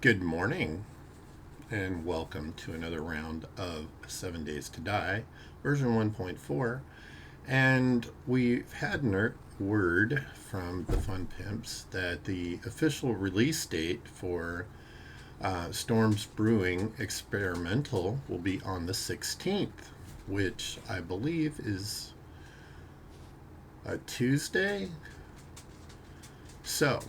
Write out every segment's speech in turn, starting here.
Good morning, and welcome to another round of 7 Days to Die, version 1.4. And we've had word from the Fun Pimps that the official release date for Storms Brewing Experimental will be on the 16th, which I believe is a Tuesday. So,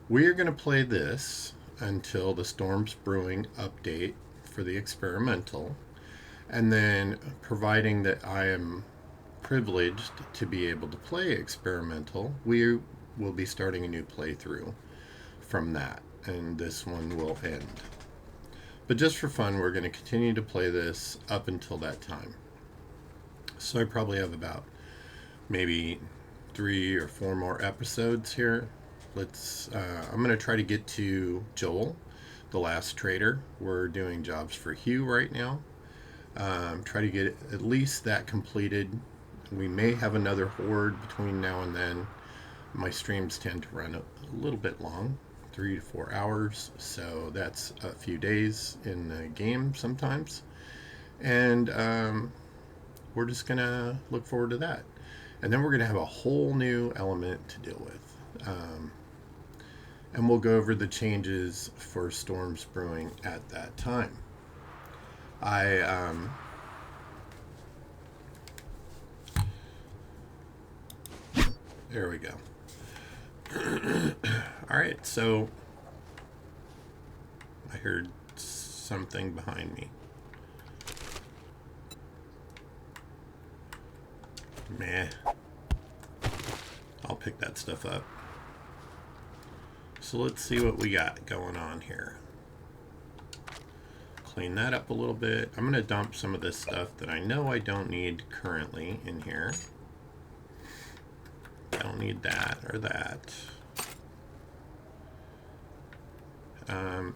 we're going to play this until the Storms Brewing update for the experimental, and then providing that I am privileged to be able to play experimental, we will be starting a new playthrough from that, and this one will end. But just for fun, we're going to continue to play this up until that time. So I probably have about maybe 3 or 4 more episodes here. I'm going to try to get to Joel, the last trader. We're doing jobs for Hugh right now. Try to get at least that completed. We may have another horde between now and then. My streams tend to run a little bit long, 3 to 4 hours, so that's a few days in the game sometimes. And we're just going to look forward to that. And then we're going to have a whole new element to deal with. And we'll go over the changes for Storms Brewing at that time. There we go. Alright, so I heard something behind me. Meh. I'll pick that stuff up. So let's see what we got going on here. Clean that up a little bit. I'm going to dump some of this stuff that I know I don't need currently in here. I don't need that or that. I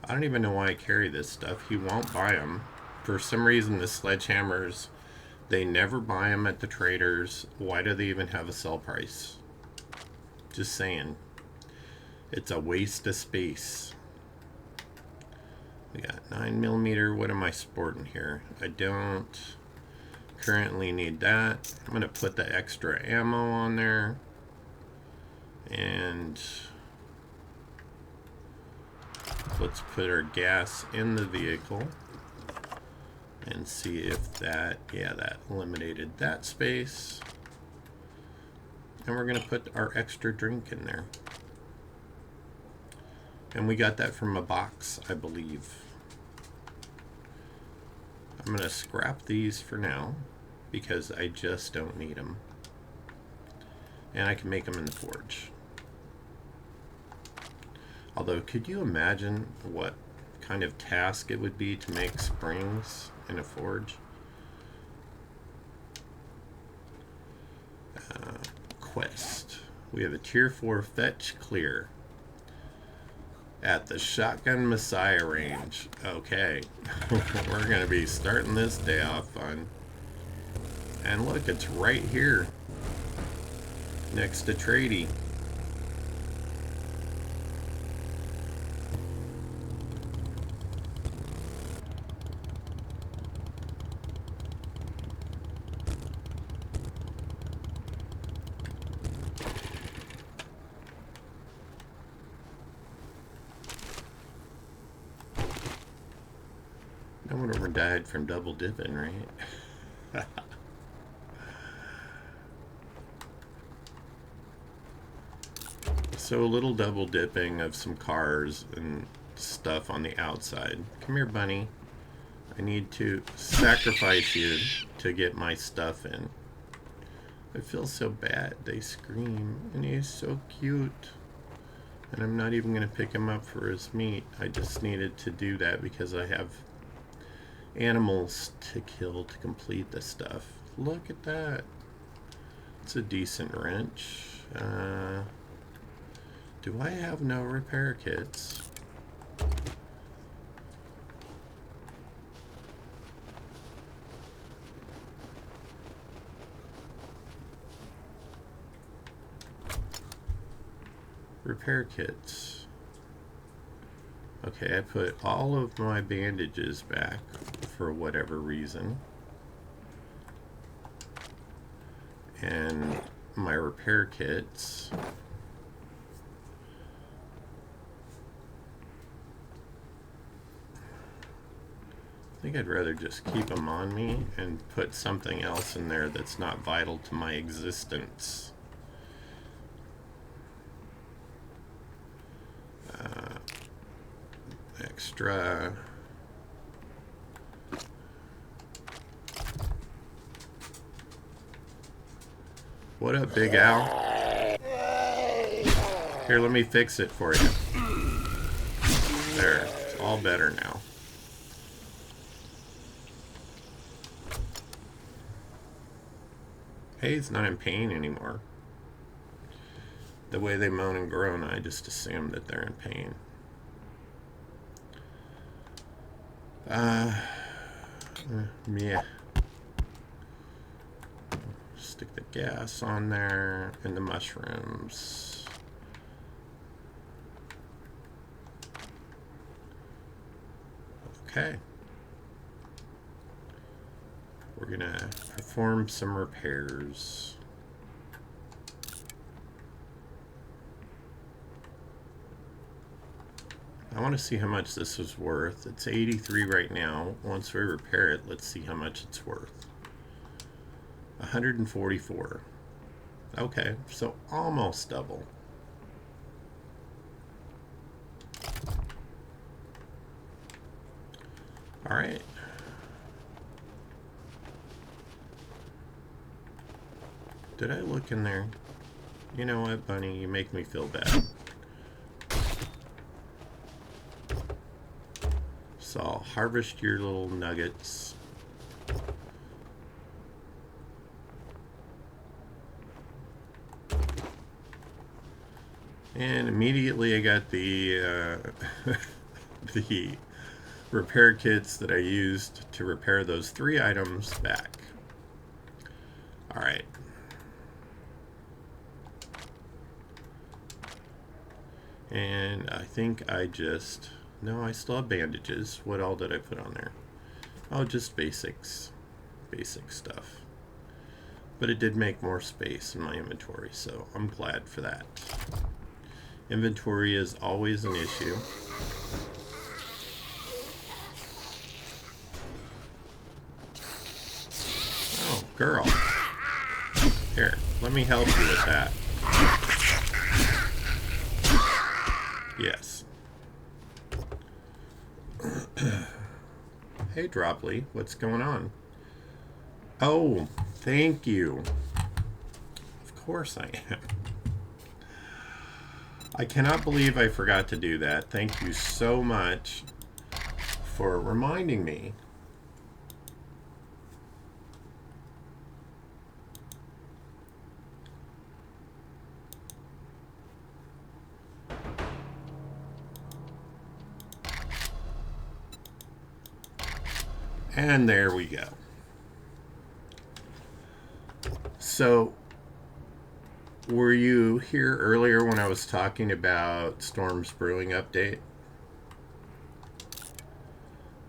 don't even know why I carry this stuff. He won't buy them. For some reason, the sledgehammers, they never buy them at the traders. Why do they even have a sell price? Just saying. It's a waste of space. We got 9mm. What am I sporting here? I don't currently need that. I'm going to put the extra ammo on there. And let's put our gas in the vehicle. And see if that, yeah, that eliminated that space. And we're going to put our extra drink in there. And we got that from a box, I believe. I'm going to scrap these for now because I just don't need them. And I can make them in the forge. Although, could you imagine what kind of task it would be to make springs in a forge? Quest. We have a tier 4 fetch clear at the Shotgun Messiah range. Okay. We're going to be starting this day off fun. And look, it's right here next to Trady. No one ever died from double dipping, right? So a little double dipping of some cars and stuff on the outside. Come here, bunny. I need to sacrifice you to get my stuff in. I feel so bad. They scream, and he's so cute. And I'm not even going to pick him up for his meat. I just needed to do that because I have animals to kill to complete this stuff. Look at that. It's a decent wrench. Do I have no repair kits? Repair kits. Okay, I put all of my bandages back for whatever reason. And my repair kits. I think I'd rather just keep them on me and put something else in there that's not vital to my existence. Extra. What up, Big Al? Here, let me fix it for you. There, it's all better now. Hey, he's not in pain anymore. The way they moan and groan, I just assume that they're in pain. Yeah. Stick the gas on there and the mushrooms. Okay. We're gonna perform some repairs. I want to see how much this is worth. It's 83 right now. Once we repair it, let's see how much it's worth. 144. Okay, so almost double. All right. Did I look in there? You know what, Bunny? You make me feel bad. So I'll harvest your little nuggets. And immediately I got the the repair kits that I used to repair those 3 items back. All right. And I think I just... No, I still have bandages. What all did I put on there? Oh, just basics. Basic stuff. But it did make more space in my inventory, so I'm glad for that. Inventory is always an issue. Oh, girl. Here, let me help you with that. Yes. Hey, Dropley, what's going on? Oh, thank you. Of course I am. I cannot believe I forgot to do that. Thank you so much for reminding me. And there we go. So, were you here earlier when I was talking about Storm's Brewing update?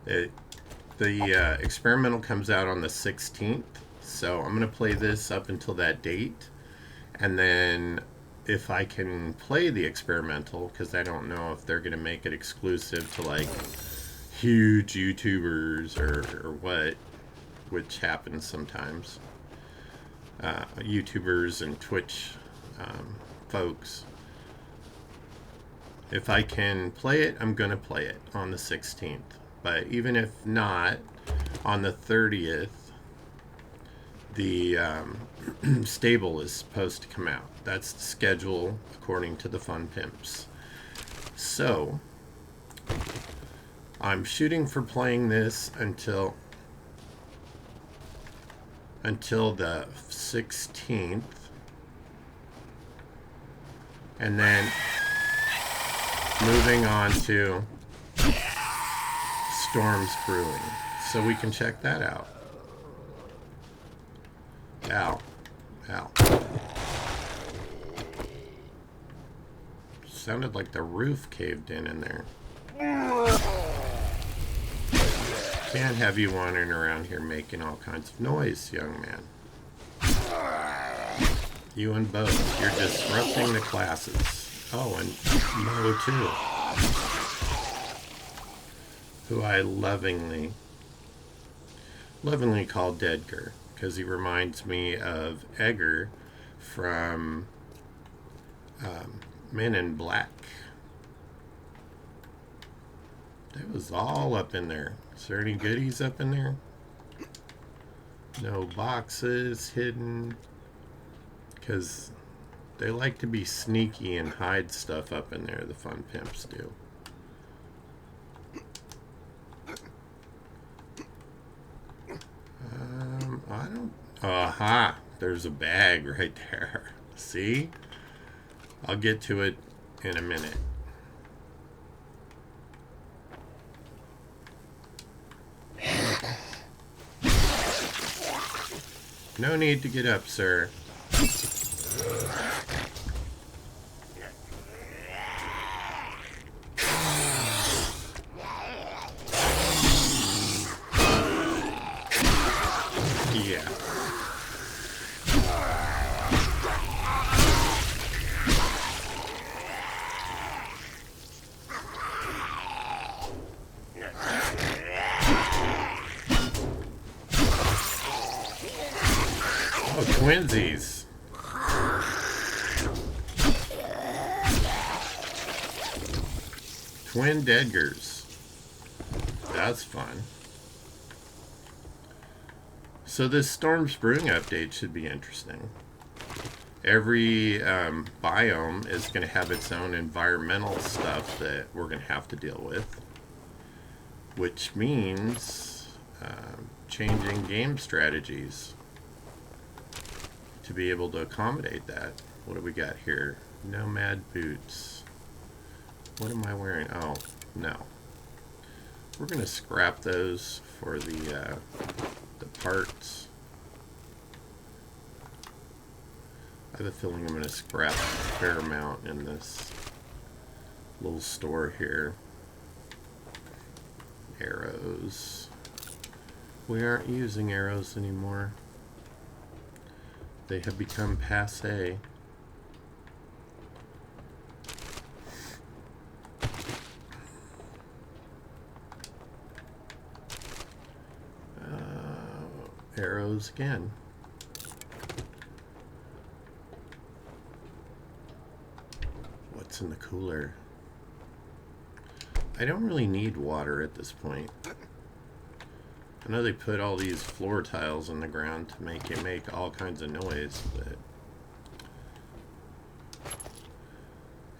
The experimental comes out on the 16th, so I'm going to play this up until that date. And then if I can play the experimental, because I don't know if they're going to make it exclusive to like huge YouTubers or what, which happens sometimes. YouTubers and Twitch folks. If I can play it, I'm going to play it on the 16th. But even if not, on the 30th, the stable is supposed to come out. That's the schedule according to the Fun Pimps. So, I'm shooting for playing this until the 16th. And then moving on to Storm's Brewing. So we can check that out. Ow. Ow. Sounded like the roof caved in there. Can't have you wandering around here making all kinds of noise, young man. You and both. You're disrupting the classes. Oh, and Mo too. Who I lovingly call Dedgar, because he reminds me of Edgar from Men in Black. That was all up in there. Is there any goodies up in there? No boxes hidden. Because they like to be sneaky and hide stuff up in there, the fun pimps do. I don't... Aha! There's a bag right there. See? I'll get to it in a minute. No need to get up, sir. Yeah. Oh, twinsies. Twin Dedgars. That's fun. So this Storm's Brewing update should be interesting. Every biome is going to have its own environmental stuff that we're going to have to deal with. Which means changing game strategies to be able to accommodate that. What do we got here? Nomad boots. What am I wearing? Oh, no. We're going to scrap those for the parts. I have a feeling I'm going to scrap a fair amount in this little store here. Arrows. We aren't using arrows anymore. They have become passé. Arrows again. What's in the cooler? I don't really need water at this point. I know they put all these floor tiles in the ground to make you make all kinds of noise, but...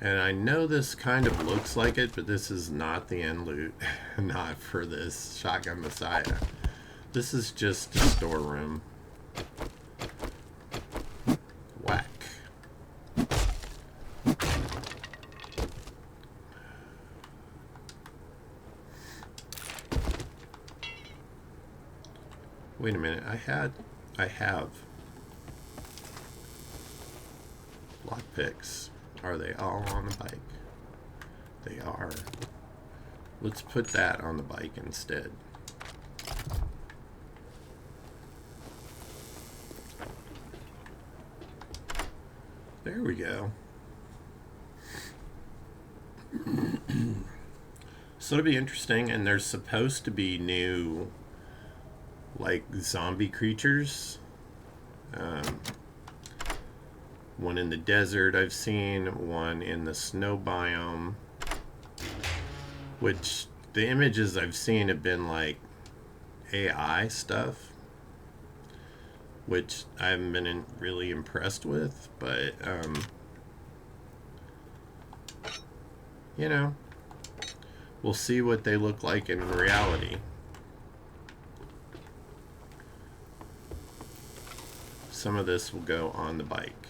And I know this kind of looks like it, but this is not the end loot. Not for this Shotgun Messiah. This is just a storeroom. Whack. Wait a minute, I have lockpicks. Are they all on the bike? They are. Let's put that on the bike instead. There we go. So it'll be interesting, and there's supposed to be new, like, zombie creatures. One in the desert I've seen, one in the snow biome, which the images I've seen have been like AI stuff, which I haven't been really impressed with, but, you know, we'll see what they look like in reality. Some of this will go on the bike,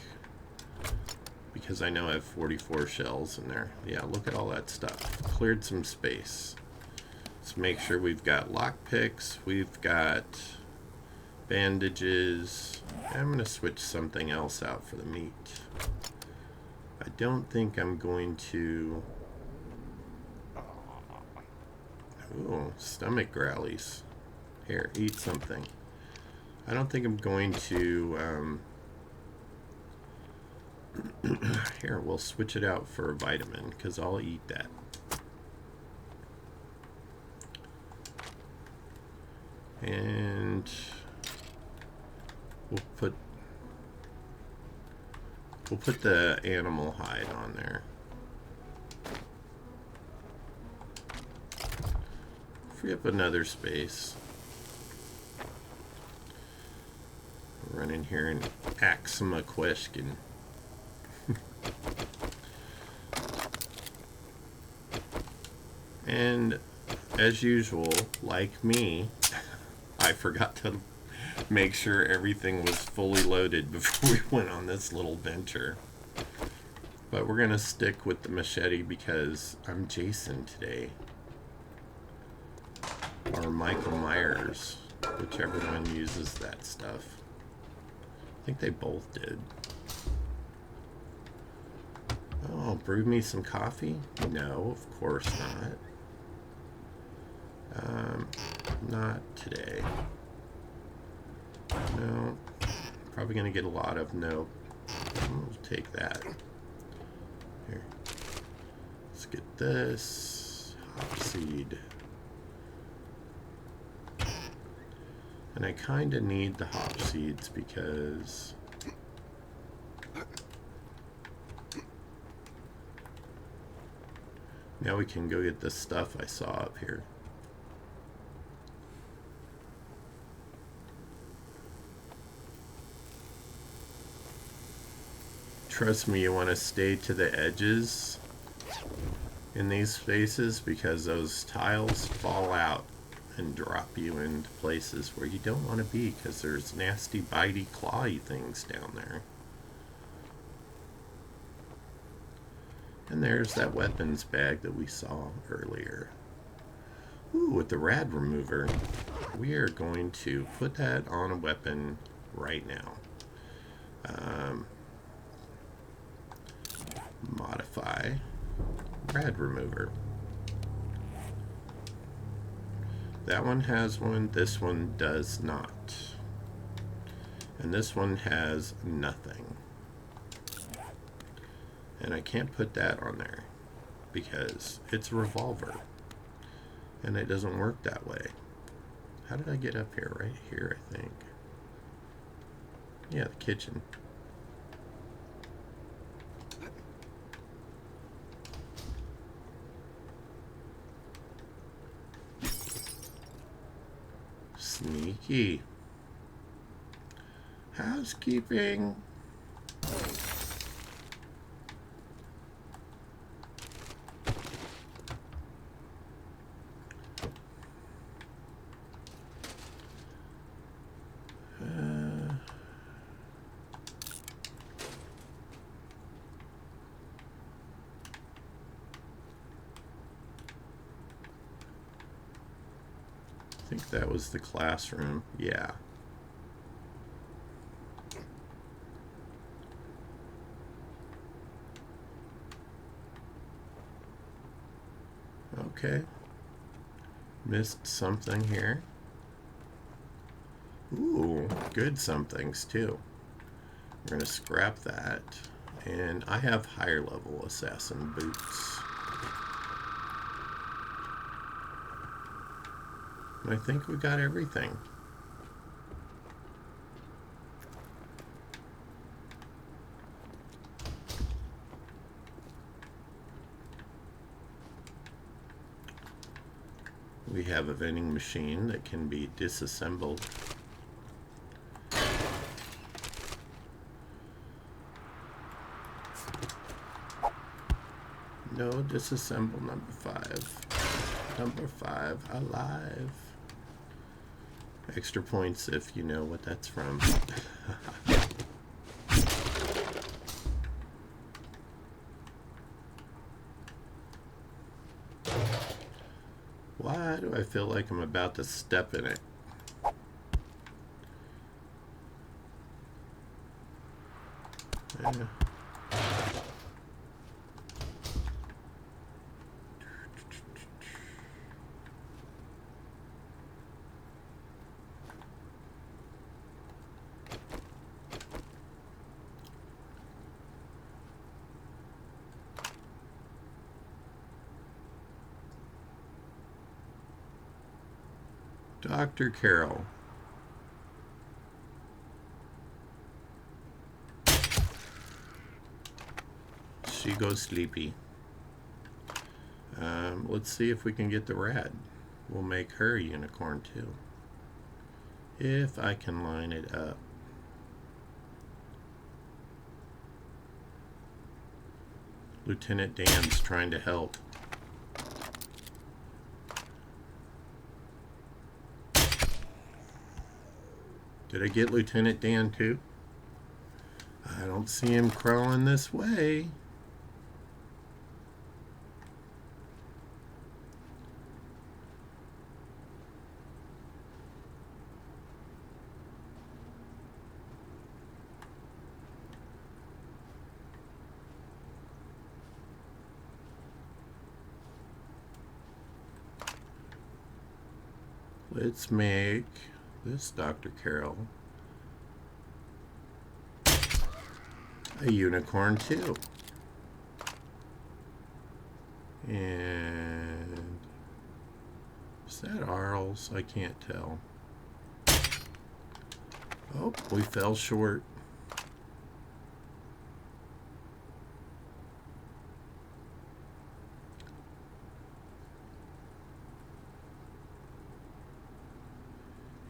because I know I have 44 shells in there. Yeah, look at all that stuff. Cleared some space. Let's make sure we've got lockpicks, we've got bandages. I'm going to switch something else out for the meat. I don't think I'm going to Ooh, stomach growlies. Here, eat something. I don't think I'm going to... Here, we'll switch it out for a vitamin, because I'll eat that. And we'll put the animal hide on there. Free up another space. Run in here and ask him a question. And as usual, like me, I forgot to make sure everything was fully loaded before we went on this little venture. But we're gonna stick with the machete because I'm Jason today. Or Michael Myers, whichever one uses that stuff. I think they both did. Oh, brew me some coffee? No, of course not. Not today. No. Probably gonna get a lot of no. We'll take that. Here. Let's get this. Hopseed. And I kinda need the hop seeds because now we can go get the stuff I saw up here. Trust me, you want to stay to the edges in these spaces because those tiles fall out and drop you into places where you don't want to be because there's nasty, bitey, clawy things down there. And there's that weapons bag that we saw earlier. Ooh, with the rad remover. We are going to put that on a weapon right now. Modify rad remover. That one has one, this one does not. And this one has nothing. And I can't put that on there because it's a revolver. And it doesn't work that way. How did I get up here? Right here, I think. Yeah, the kitchen. Sneaky. Housekeeping. I think that was the classroom. Yeah. Okay. Missed something here. Ooh, good somethings too. We're going to scrap that. And I have higher level assassin boots. I think we got everything. We have a vending machine that can be disassembled. No, disassemble number 5. Number 5, alive. Extra points if you know what that's from. Why do I feel like I'm about to step in it? Yeah. Dr. Carol. She goes sleepy. Let's see if we can get the rat. We'll make her a unicorn too. If I can line it up. Lieutenant Dan's trying to help. Did I get Lieutenant Dan too? I don't see him crawling this way. Let's make this Dr. Carol a unicorn too. And is that Arles? I can't tell. Oh, we fell short.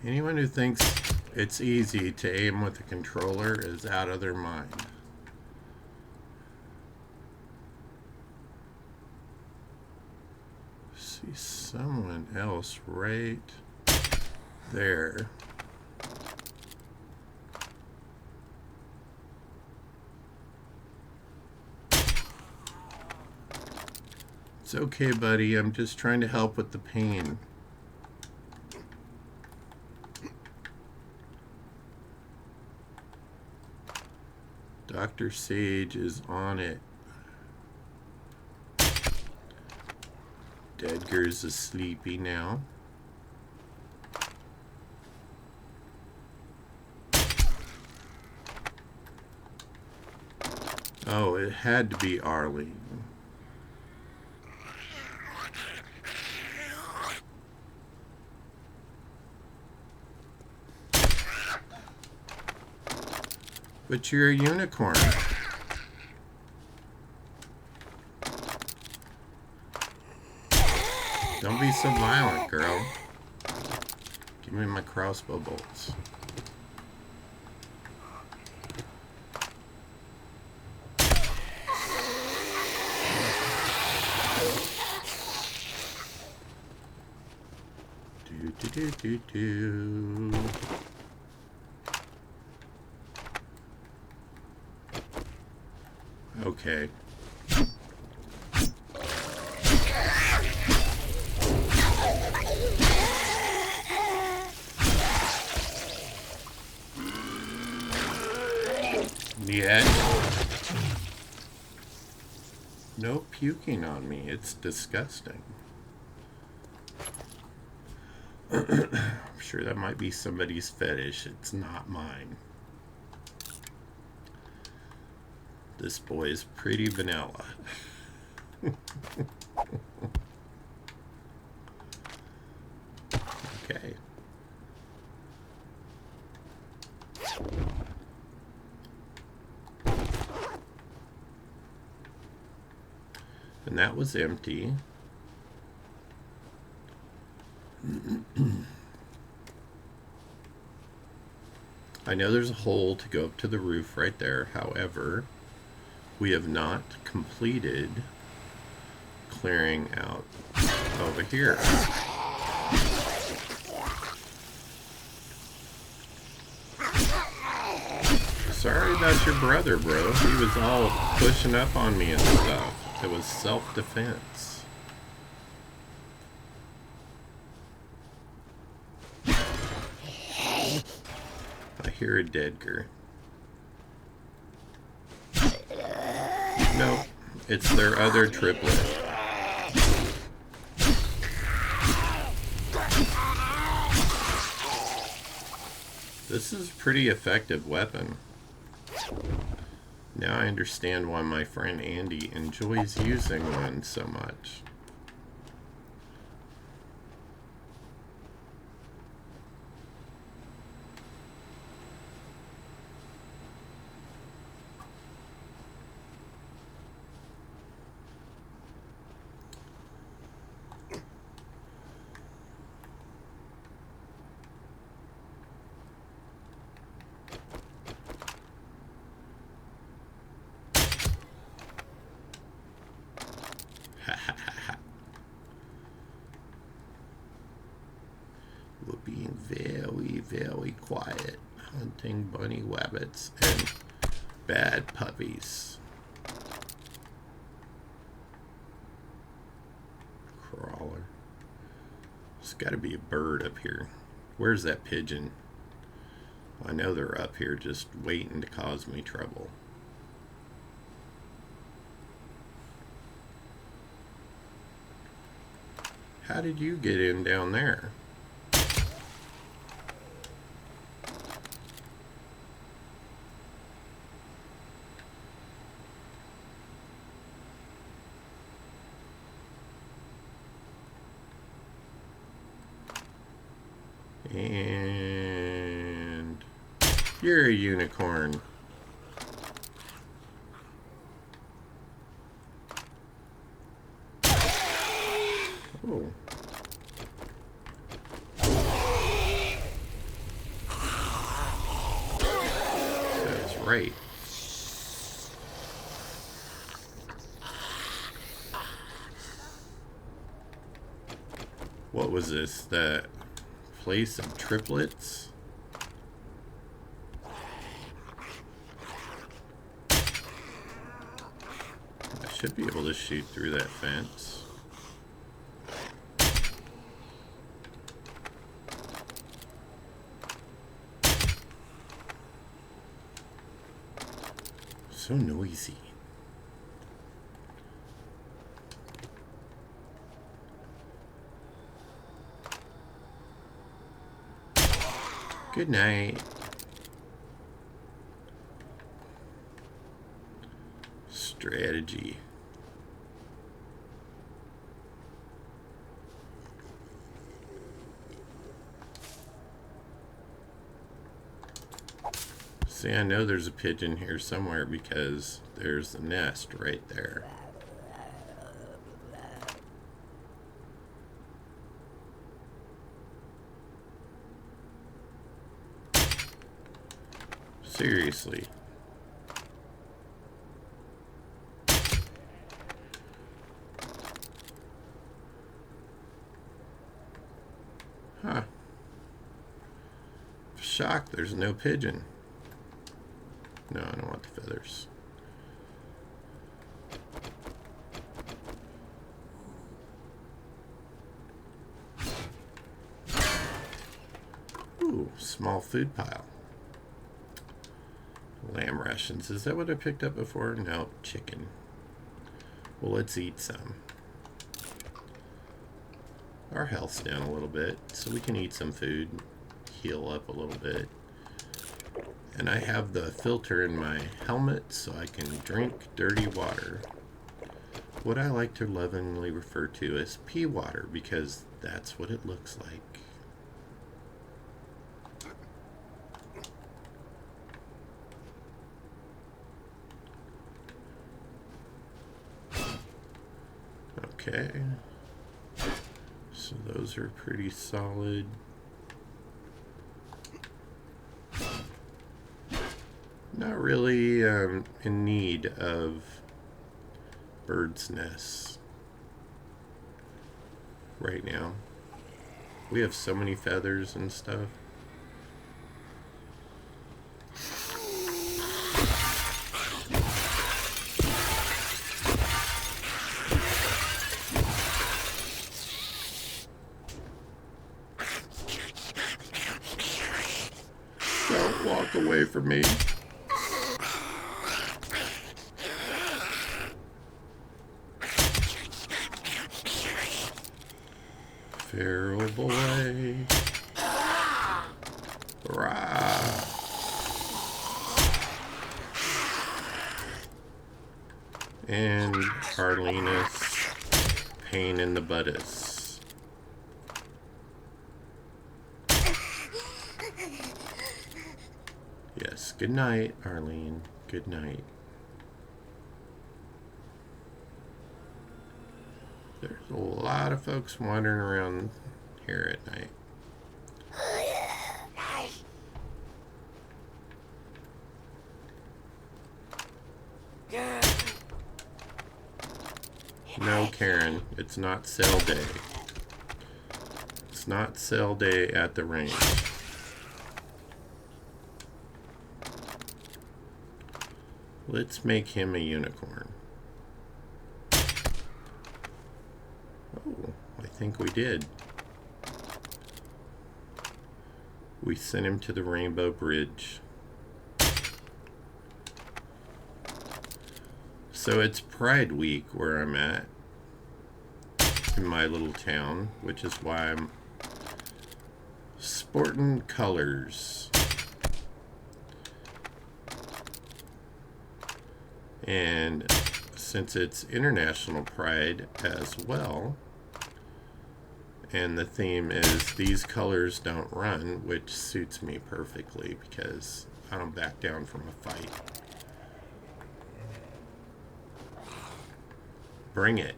Anyone who thinks it's easy to aim with a controller is out of their mind. See someone else right there. It's okay, buddy. I'm just trying to help with the pain. Dr. Sage is on it. Edgar's is sleepy now. Oh, it had to be Arlie. But you're a unicorn. Don't be so violent, girl. Give me my crossbow bolts. Do. Okay. Yet. No puking on me. It's disgusting. I'm sure that might be somebody's fetish. It's not mine. This boy is pretty vanilla. Okay. And that was empty. I know there's a hole to go up to the roof right there. However, we have not completed clearing out over here. Sorry about your brother, bro. He was all pushing up on me and stuff. It was self-defense. I hear a Dedgar. Nope, it's their other triplet. This is a pretty effective weapon. Now I understand why my friend Andy enjoys using one so much. Very quiet. Hunting bunny rabbits and bad puppies. Crawler. There's got to be a bird up here. Where's that pigeon? I know they're up here just waiting to cause me trouble. How did you get in down there? And you're a unicorn. Oh. That's right. What was this? That place of triplets? I should be able to shoot through that fence. So noisy. Good night. Strategy. See, I know there's a pigeon here somewhere because there's the nest right there. Seriously. Huh. Shocked there's no pigeon. No, I don't want the feathers. Ooh, small food pile. Lamb rations. Is that what I picked up before? No, chicken. Well, let's eat some. Our health's down a little bit, so we can eat some food, heal up a little bit. And I have the filter in my helmet so I can drink dirty water. What I like to lovingly refer to as pea water, because that's what it looks like. Okay, so those are pretty solid. Not really in need of bird's nests right now. We have so many feathers and stuff. Don't walk away from me. Feral boy. Rah. And Arlena's pain in the buttus. Yes, good night, Arlene. Good night. There's a lot of folks wandering around here at night. No, Karen, it's not sale day. It's not sale day at the range. Let's make him a unicorn. Oh, I think we did. We sent him to the Rainbow Bridge. So it's Pride Week where I'm at in my little town, which is why I'm sporting colors. And since it's International Pride as well, and the theme is these colors don't run, which suits me perfectly because I don't back down from a fight. Bring it.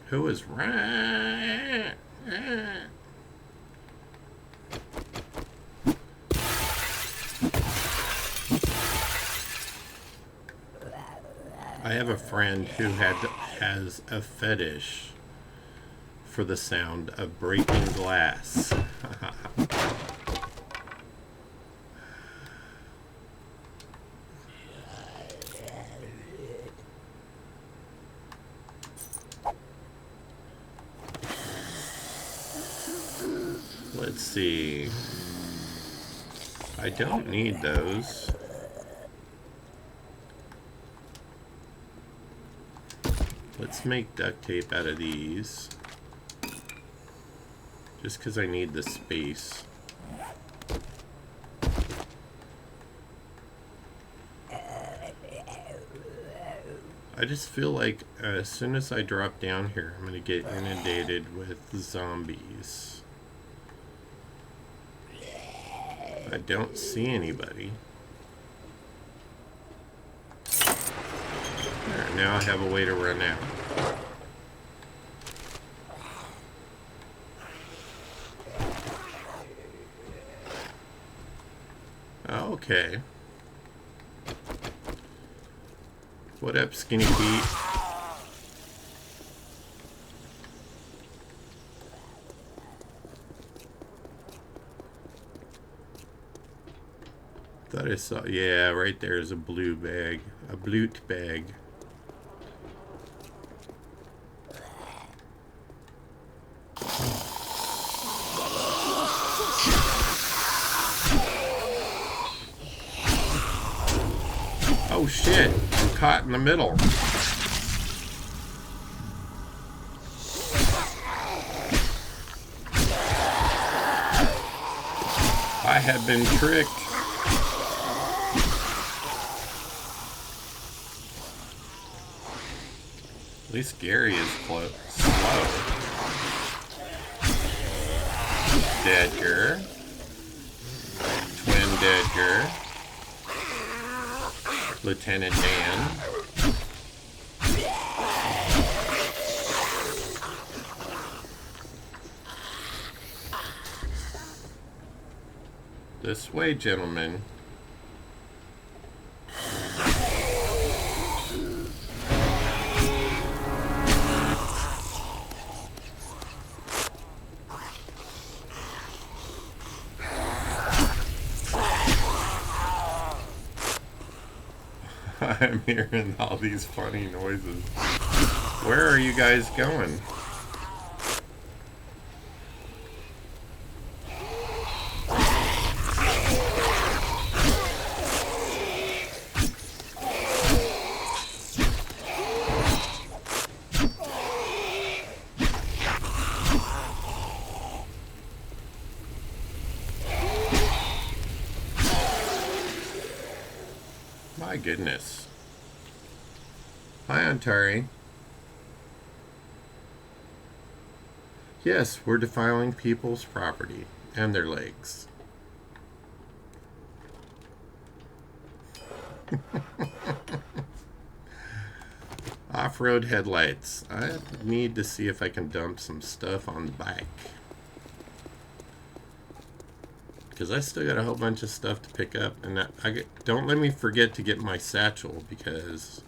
Who is right? I have a friend who has a fetish for the sound of breaking glass. Let's see. I don't need those. Let's make duct tape out of these. Just because I need the space. I just feel like as soon as I drop down here, I'm going to get inundated with zombies. I don't see anybody. There, now I have a way to run out. Okay. What up, Skinny Pete? Thought I saw, yeah, right there is a blue bag, a blute bag. Oh shit, I'm caught in the middle. I have been tricked. At least Gary is slow. Deadger. Twin Deadger. Lieutenant Dan. This way, gentlemen. I'm hearing all these funny noises. Where are you guys going? My goodness. Hi, Antari. Yes, we're defiling people's property and their legs. Off-road headlights. I need to see if I can dump some stuff on the bike. Because I still got a whole bunch of stuff to pick up. And don't let me forget to get my satchel, because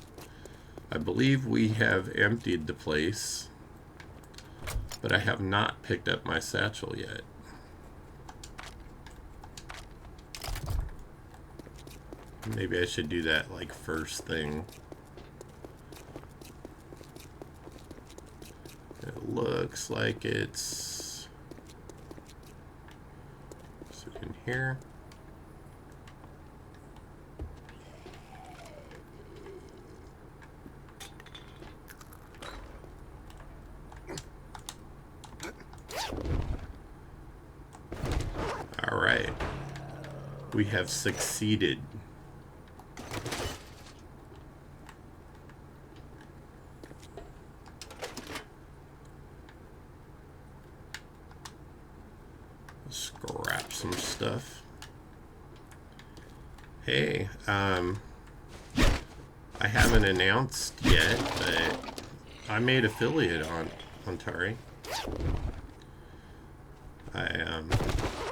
I believe we have emptied the place. But I have not picked up my satchel yet. Maybe I should do that like first thing. It looks like it's in here. All right. We have succeeded. Scrap some stuff. Hey, I haven't announced yet, but I made affiliate on Tari. I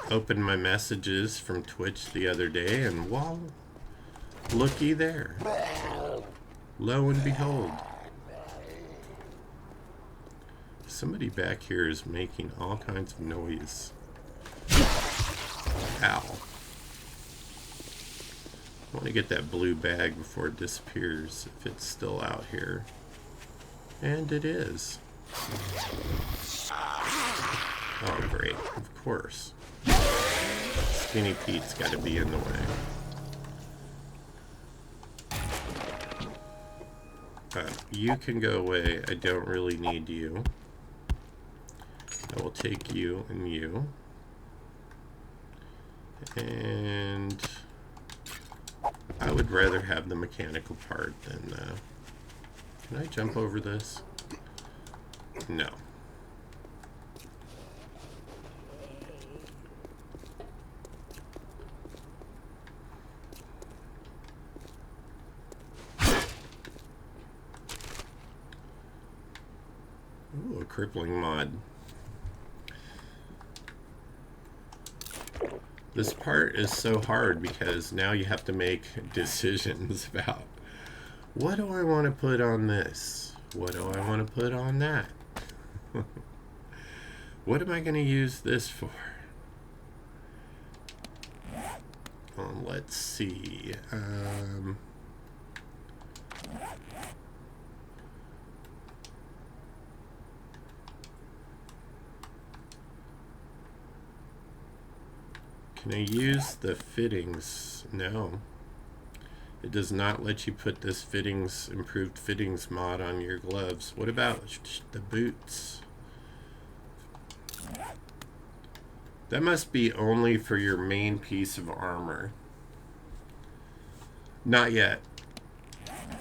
opened my messages from Twitch the other day, and wow, looky there. Lo and behold. Somebody back here is making all kinds of noise. Ow. I want to get that blue bag before it disappears, if it's still out here. And it is. Oh, great. Of course. Skinny Pete's got to be in the way. You can go away. I don't really need you. I will take you and you. And I would rather have the mechanical part than... Can I jump over this? No. Ooh, a crippling mod. This part is so hard because now you have to make decisions about what do I want to put on this? What do I want to put on that? What am I going to use this for? Let's see. Can I use the fittings? No. It does not let you put this improved fittings mod on your gloves. What about the boots? That must be only for your main piece of armor. Not yet.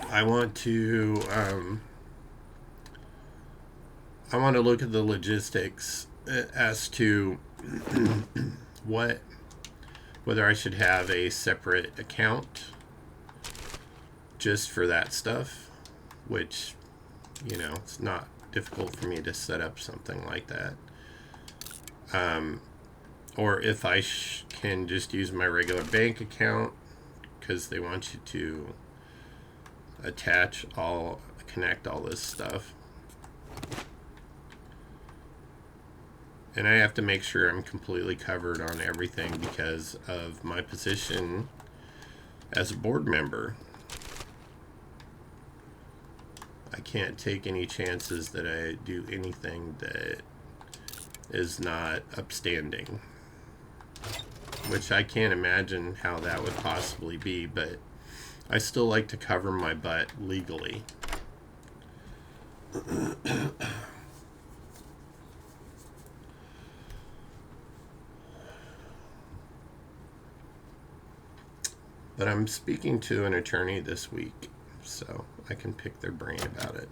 I want to look at the logistics as to whether I should have a separate account just for that stuff, which, you know, it's not difficult for me to set up something like that. Or if I can just use my regular bank account, because they want you to connect all this stuff. And I have to make sure I'm completely covered on everything because of my position as a board member. I can't take any chances that I do anything that is not upstanding. Which I can't imagine how that would possibly be, but I still like to cover my butt legally. But I'm speaking to an attorney this week, so I can pick their brain about it.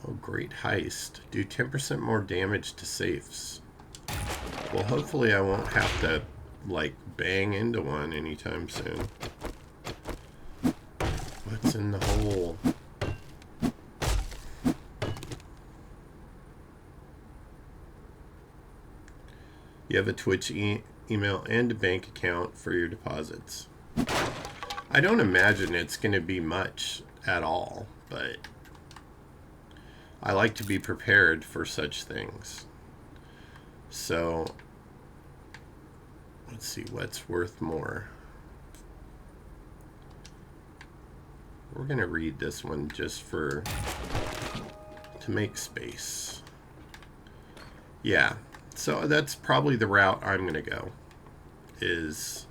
Oh, great heist. Do 10% more damage to safes. Well, hopefully I won't have to, like, bang into one anytime soon. What's in the hole? You have a Twitch email and a bank account for your deposits. I don't imagine it's going to be much at all, but I like to be prepared for such things. So, let's see what's worth more. We're going to read this one just to make space. Yeah, so that's probably the route I'm going to go, is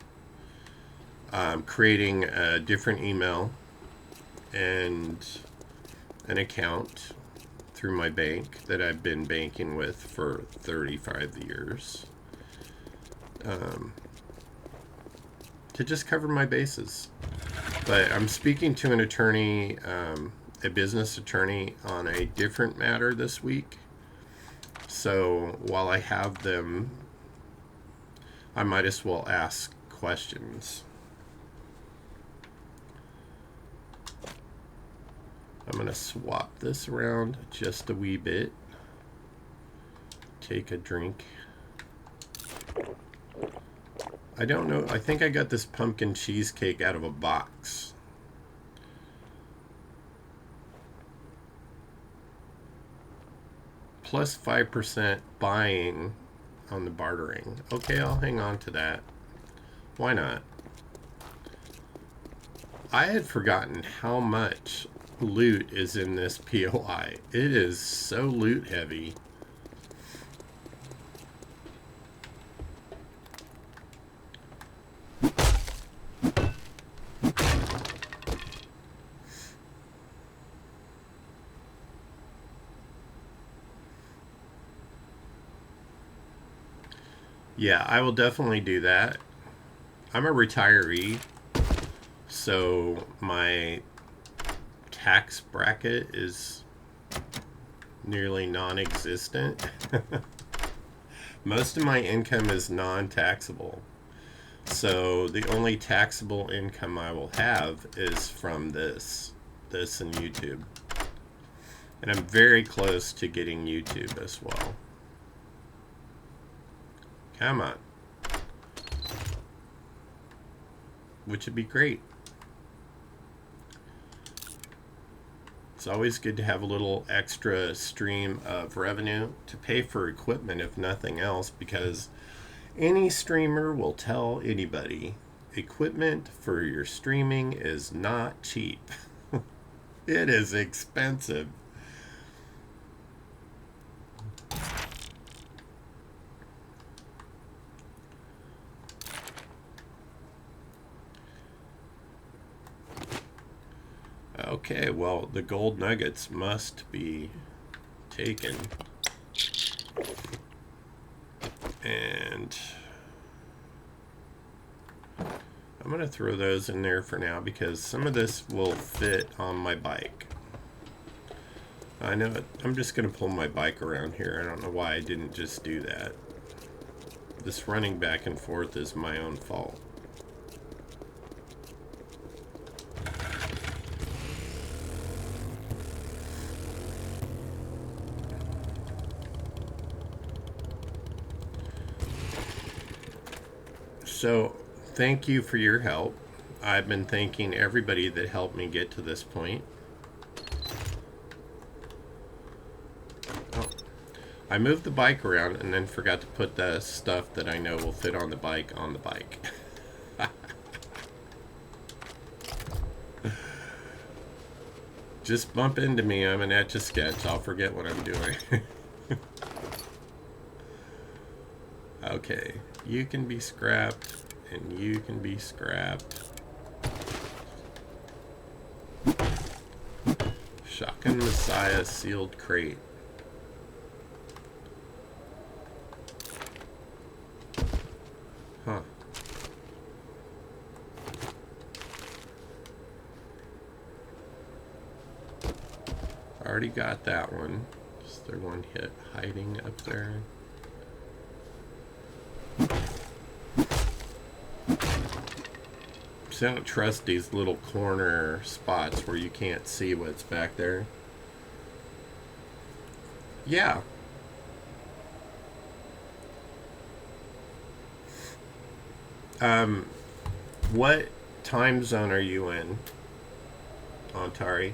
creating a different email and an account through my bank that I've been banking with for 35 years, to just cover my bases. But I'm speaking to an attorney, a business attorney, on a different matter this week. So while I have them, I might as well ask questions. I'm going to swap this around just a wee bit. Take a drink. I don't know. I think I got this pumpkin cheesecake out of a box. Plus 5% buying on the bartering. Okay, I'll hang on to that. Why not? I had forgotten how much loot is in this POI. It is so loot heavy. Yeah, I will definitely do that. I'm a retiree, so my tax bracket is nearly non-existent. Most of my income is non-taxable. So the only taxable income I will have is from this and YouTube. And I'm very close to getting YouTube as well. Come on. Which would be great. It's always good to have a little extra stream of revenue to pay for equipment, if nothing else, because any streamer will tell anybody equipment for your streaming is not cheap. It is expensive. Okay, well, the gold nuggets must be taken. And I'm going to throw those in there for now because some of this will fit on my bike. I know it. I'm just going to pull my bike around here. I don't know why I didn't just do that. This running back and forth is my own fault. So, thank you for your help. I've been thanking everybody that helped me get to this point. Oh, I moved the bike around and then forgot to put the stuff that I know will fit on the bike on the bike. Just bump into me. I'm an Etch-a-Sketch. I'll forget what I'm doing. Okay. You can be scrapped, and you can be scrapped. Shotgun Messiah sealed crate. Huh. I already got that one. Is there one hit hiding up there? So I don't trust these little corner spots where you can't see what's back there. Yeah. What time zone are you in, Ontari?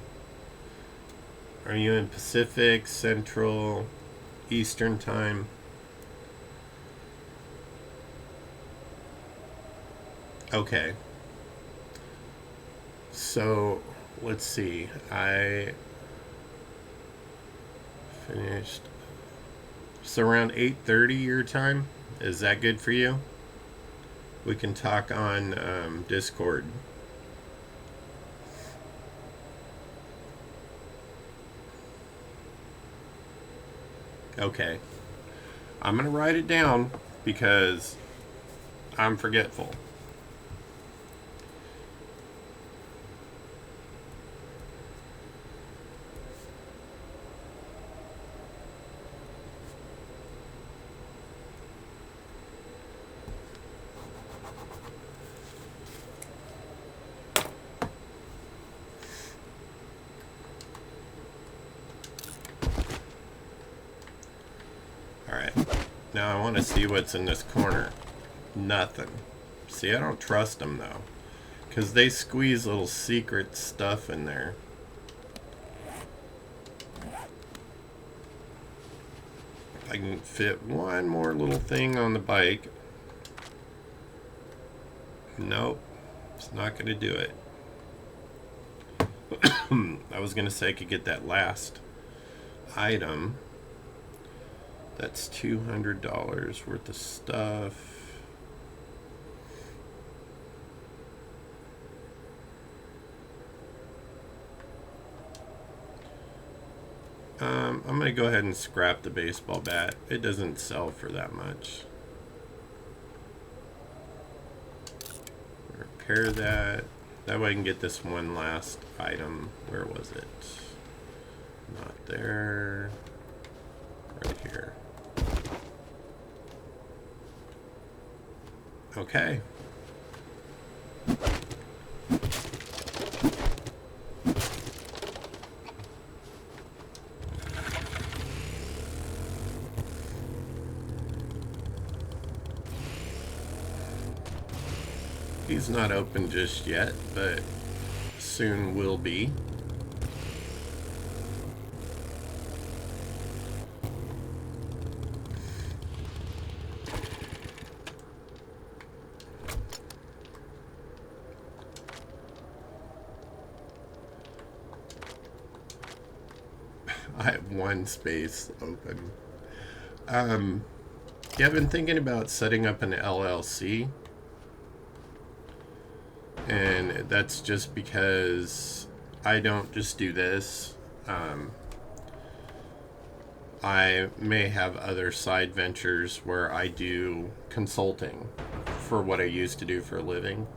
Are you in Pacific, Central, Eastern time? Okay. So, let's see. I finished. So around 8:30 your time. Is that good for you? We can talk on Discord. Okay. I'm going to write it down because I'm forgetful. Alright. Now I want to see what's in this corner. Nothing. See, I don't trust them though. Because they squeeze little secret stuff in there. I can fit one more little thing on the bike. Nope. It's not going to do it. I was going to say I could get that last item. That's $200 worth of stuff. I'm going to go ahead and scrap the baseball bat. It doesn't sell for that much. Repair that. That way I can get this one last item. Where was it? Not there. Right here. Okay. He's not open just yet, but soon will be. I have one space open. Yeah, I've been thinking about setting up an LLC. And that's just because I don't just do this. I may have other side ventures where I do consulting for what I used to do for a living.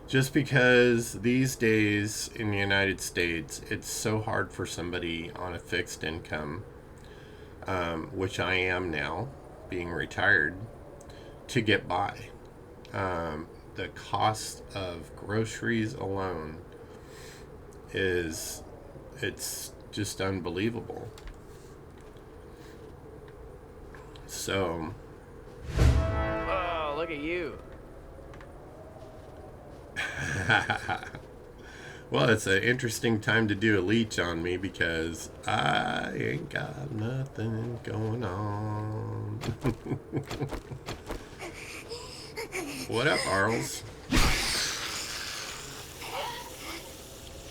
Just because these days in the United States, it's so hard for somebody on a fixed income, which I am now, being retired, to get by. The cost of groceries alone it's just unbelievable. So, oh, look at you. well, it's an interesting time to do a leech on me because I ain't got nothing going on. What up, Arls?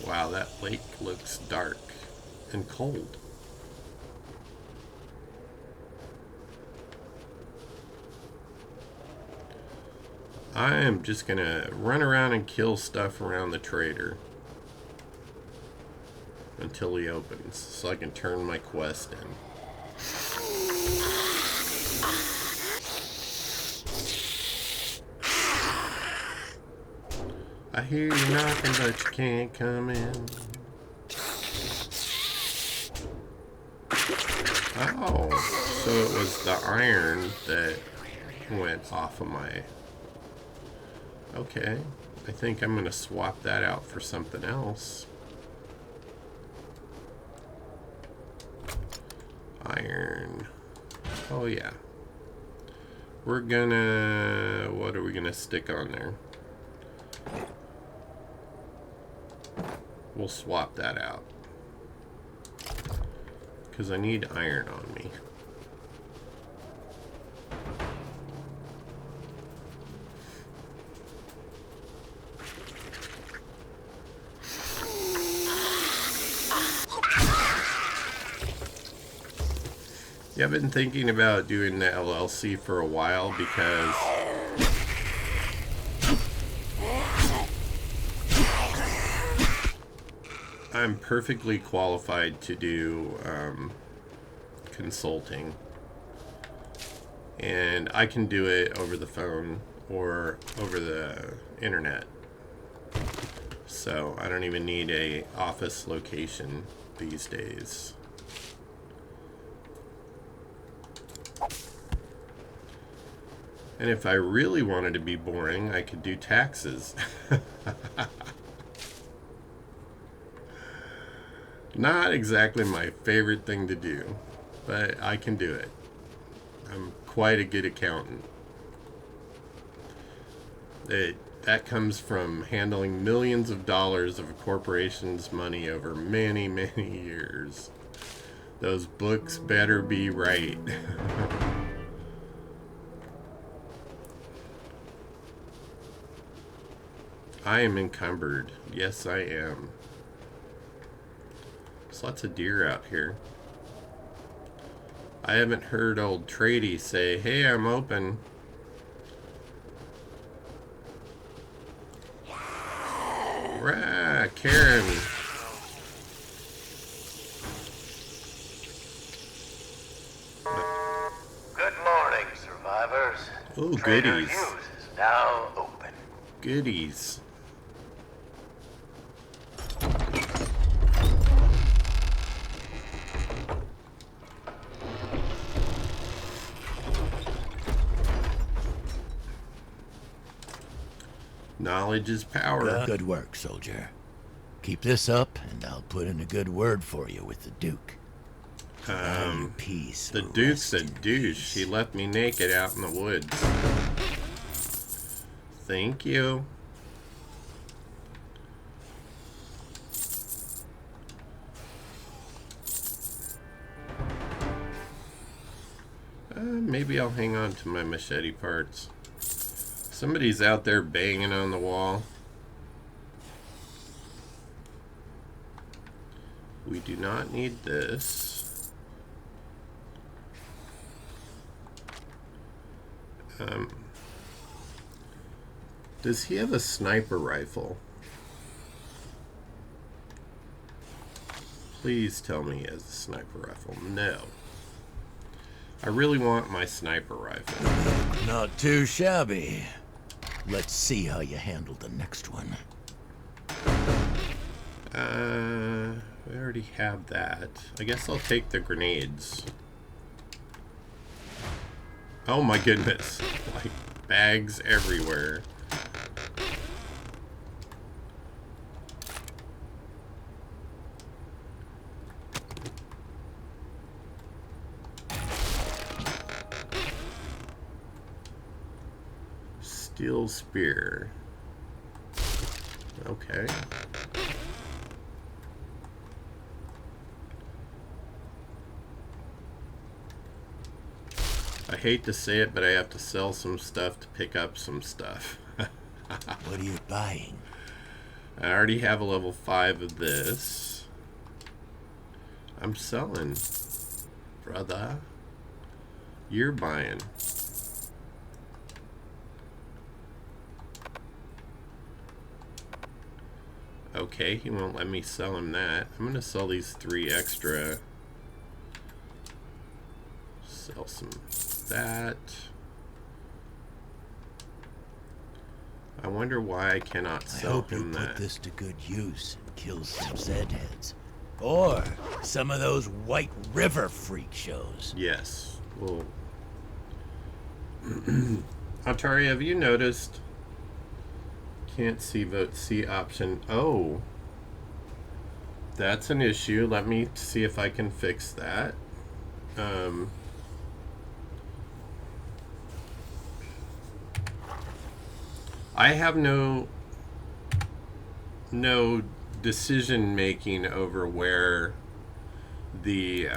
Wow, that lake looks dark and cold. I am just gonna run around and kill stuff around the trader until he opens so I can turn my quest in. I hear you knocking, but you can't come in. Oh, so it was the iron that went off of my... Okay, I think I'm going to swap that out for something else. Iron. Oh, yeah. We're gonna... What are we gonna stick on there? We'll swap that out. because I need iron on me. Yeah, I've been thinking about doing the LLC for a while because I'm perfectly qualified to do consulting. And I can do it over the phone or over the internet. So I don't even need a office location these days. And if I really wanted to be boring, I could do taxes. Not exactly my favorite thing to do, but I can do it. I'm quite a good accountant. That comes from handling millions of dollars of a corporation's money over many, many years. Those books better be right. I am encumbered. Yes, I am. There's lots of deer out here. I haven't heard old Trady say, "Hey, I'm open." Rah, Karen. Good morning, survivors. Oh, Trader goodies. Hughes is now open. Goodies. Knowledge is power. Good work, soldier. Keep this up, and I'll put in a good word for you with the Duke. Peace. The Duke's a douche. He left me naked out in the woods. Thank you. Maybe I'll hang on to my machete parts. Somebody's out there banging on the wall. We do not need this. Does he have a sniper rifle? Please tell me he has a sniper rifle. No. I really want my sniper rifle. Not too shabby. Let's see how you handle the next one. We already have that. I guess I'll take the grenades. Oh my goodness. Like bags everywhere. Steel spear. Okay. I hate to say it, but I have to sell some stuff to pick up some stuff. What are you buying? I already have a level 5 of this. I'm selling, brother. You're buying. Okay, he won't let me sell him that. I'm gonna sell these 3 extra. Sell some that. I wonder why I cannot I sell hope you him put that. this to good use and kill some Zed heads. Or some of those White River freak shows. Yes. Well, Atari, have you noticed? Can't see vote C option. Oh, that's an issue. Let me see if I can fix that. I have no decision making over where the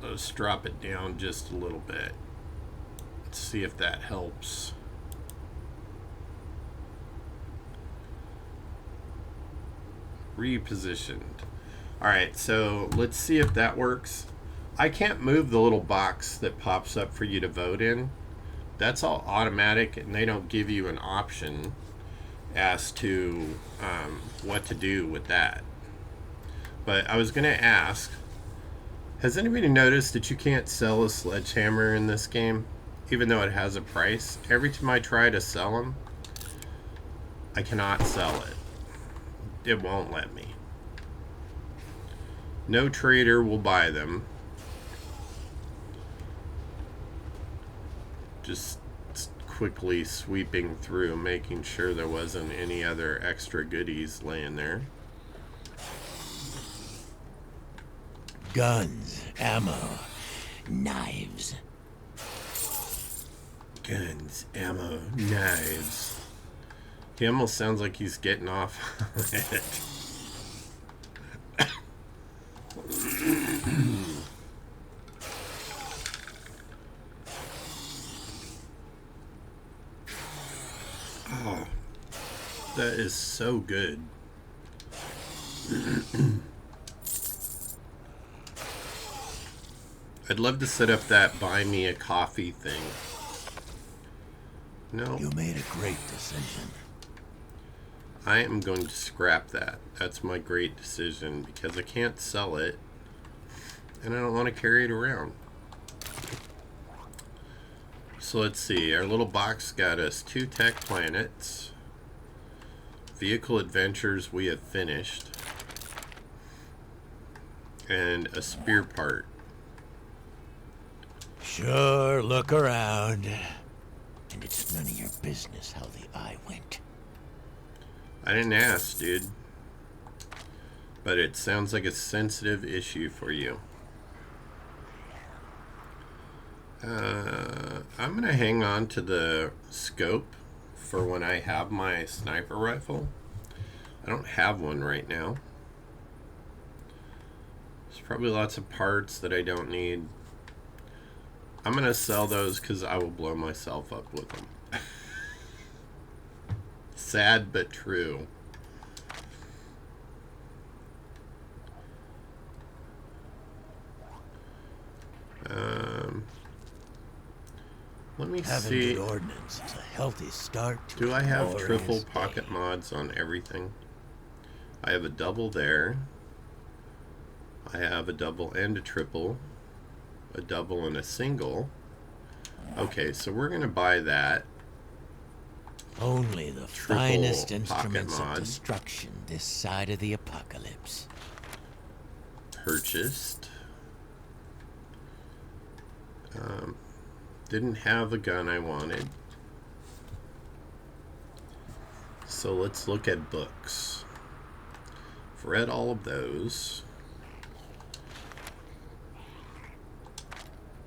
let's drop it down just a little bit. Let's see if that helps. Repositioned. Alright, so let's see if that works. I can't move the little box that pops up for you to vote in. That's all automatic, and they don't give you an option as to what to do with that. But I was going to ask, has anybody noticed that you can't sell a sledgehammer in this game, even though it has a price? Every time I try to sell them, I cannot sell it. It won't let me. No trader will buy them. Just quickly sweeping through, making sure there wasn't any other extra goodies laying there. Guns, ammo, knives. Guns, ammo, knives. He almost sounds like he's getting off it. Oh, that is so good. I'd love to set up that buy me a coffee thing. No. You made a great decision. I am going to scrap that. That's my great decision because I can't sell it and I don't want to carry it around. So let's see. Our little box got us 2 tech planets. Vehicle adventures we have finished. And a spear part. Sure, look around. And it's none of your business how the eye went. I didn't ask, dude. But it sounds like a sensitive issue for you. I'm going to hang on to the scope for when I have my sniper rifle. I don't have one right now. There's probably lots of parts that I don't need. I'm going to sell those because I will blow myself up with them. Sad but true. Let me Having see. good ordnance is a healthy start to Do a I have glorious triple day. pocket mods on everything? I have a double there. I have a double and a triple. A double and a single. Okay, so we're going to buy that. Only the Triple finest pocket instruments of mod. destruction this side of the apocalypse. Purchased. Didn't have a gun I wanted. So let's look at books. I've read all of those.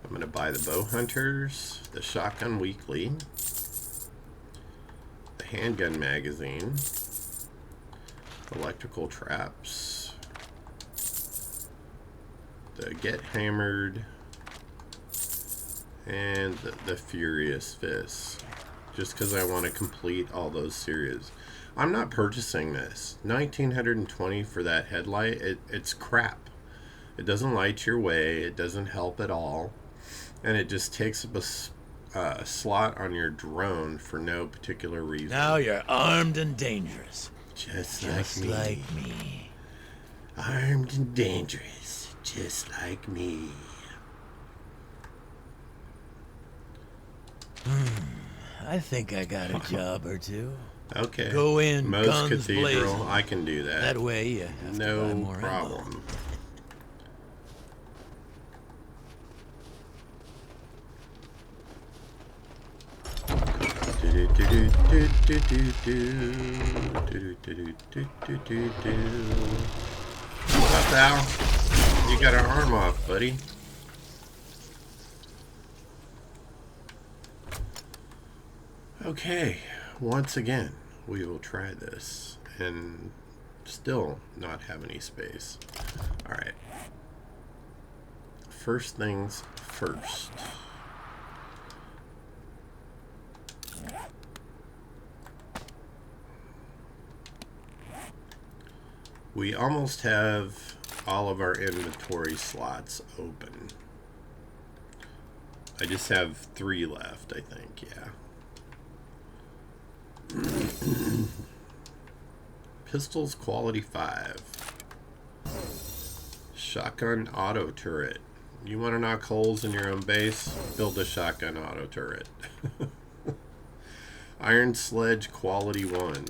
I'm going to buy the Bow Hunters, the Shotgun Weekly, the Handgun Magazine, Electrical Traps, the Get Hammered, and the Furious Fist. Just because I want to complete all those series. I'm not purchasing this. 1920 for that headlight. It's crap. It doesn't light your way. It doesn't help at all. And it just takes up a slot on your drone for no particular reason. Now you're armed and dangerous. Just Just like me. Armed and dangerous. Just like me. I think I got a job or two. Okay. Go in, Most guns Cathedral. blazing. I can do that. That way you have to buy No more ammo. problem. What's up, Al? You got our arm off, buddy. Okay, once again, we will try this and Still not have any space. Alright. First things first. We almost have all of our inventory slots open. I just have 3 left, I think, yeah. Pistols quality 5. Shotgun auto turret. You want to knock holes in your own base? Build a shotgun auto turret. Iron sledge quality 1.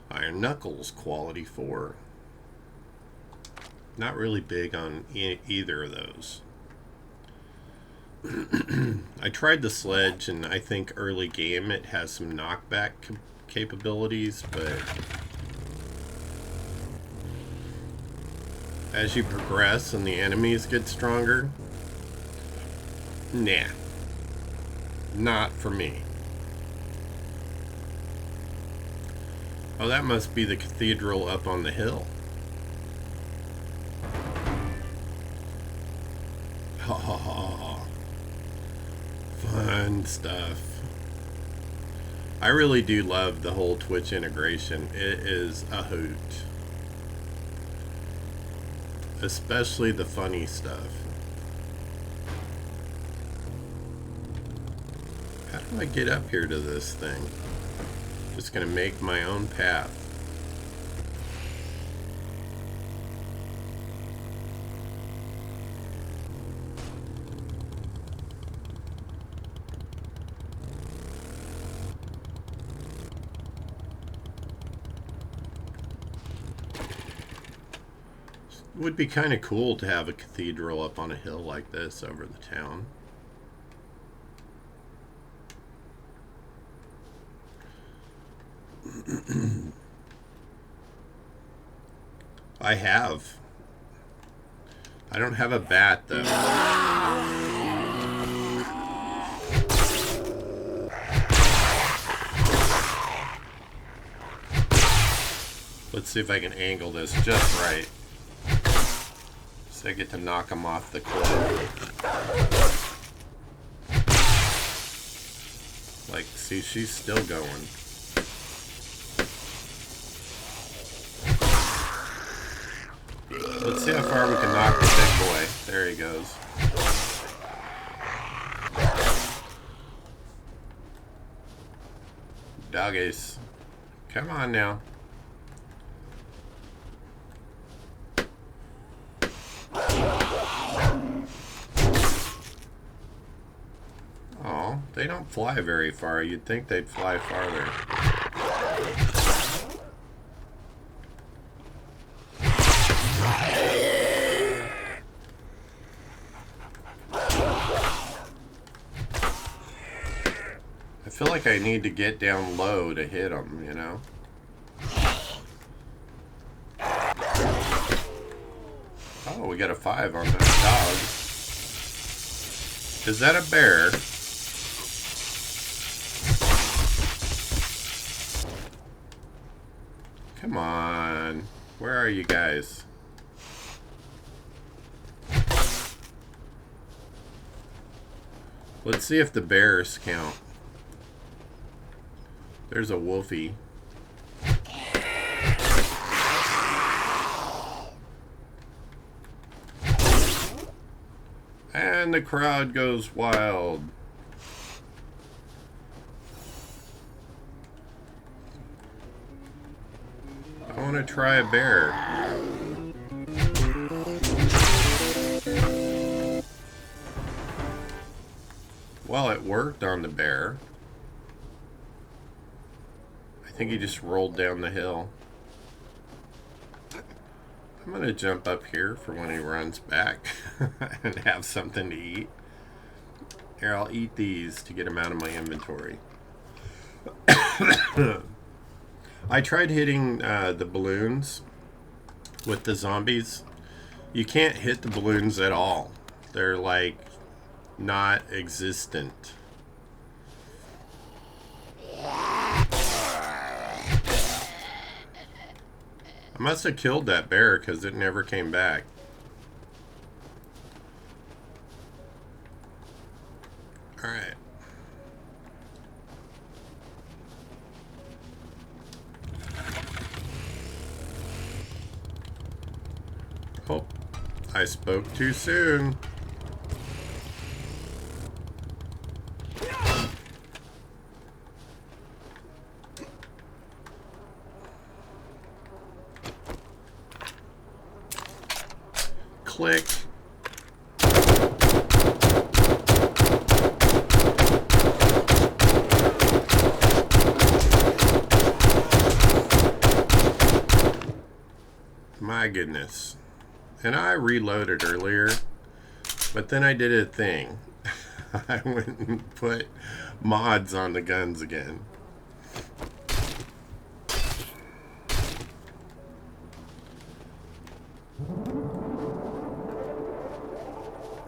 Iron knuckles quality 4. Not really big on either of those. I tried the sledge, and I think early game it has some knockback capabilities, but as you progress and the enemies get stronger, nah, not for me. Oh, that must be the cathedral up on the hill. Oh, fun stuff. I really do love the whole Twitch integration. It is a hoot. Especially the funny stuff. How do I get up here to this thing? Just gonna make my own path. It would be kind of cool to have a cathedral up on a hill like this over the town. I have. I don't have a bat though. Let's see if I can angle this just right. So I get to knock him off the cliff. Like, see, she's still going. Let's see how far we can knock the big boy. There he goes. Doggies. Come on now. Oh, they don't fly very far. You'd think they'd fly farther. I feel like I need to get down low to hit them, you know? Oh, we got a 5 on that dog. Is that a bear? Come on. Where are you guys? Let's see if the bears count. There's a wolfie. And the crowd goes wild. I want to try a bear. Well, it worked on the bear. I think he just rolled down the hill. I'm going to jump up here for when he runs back and have something to eat. Here, I'll eat these to get them out of my inventory. I tried hitting the balloons with the zombies. You can't hit the balloons at all. They're like not existent. I must have killed that bear because it never came back. Alright. Oh, I spoke too soon. Click. My goodness. And I reloaded earlier, but then I did a thing. I went and put mods on the guns again.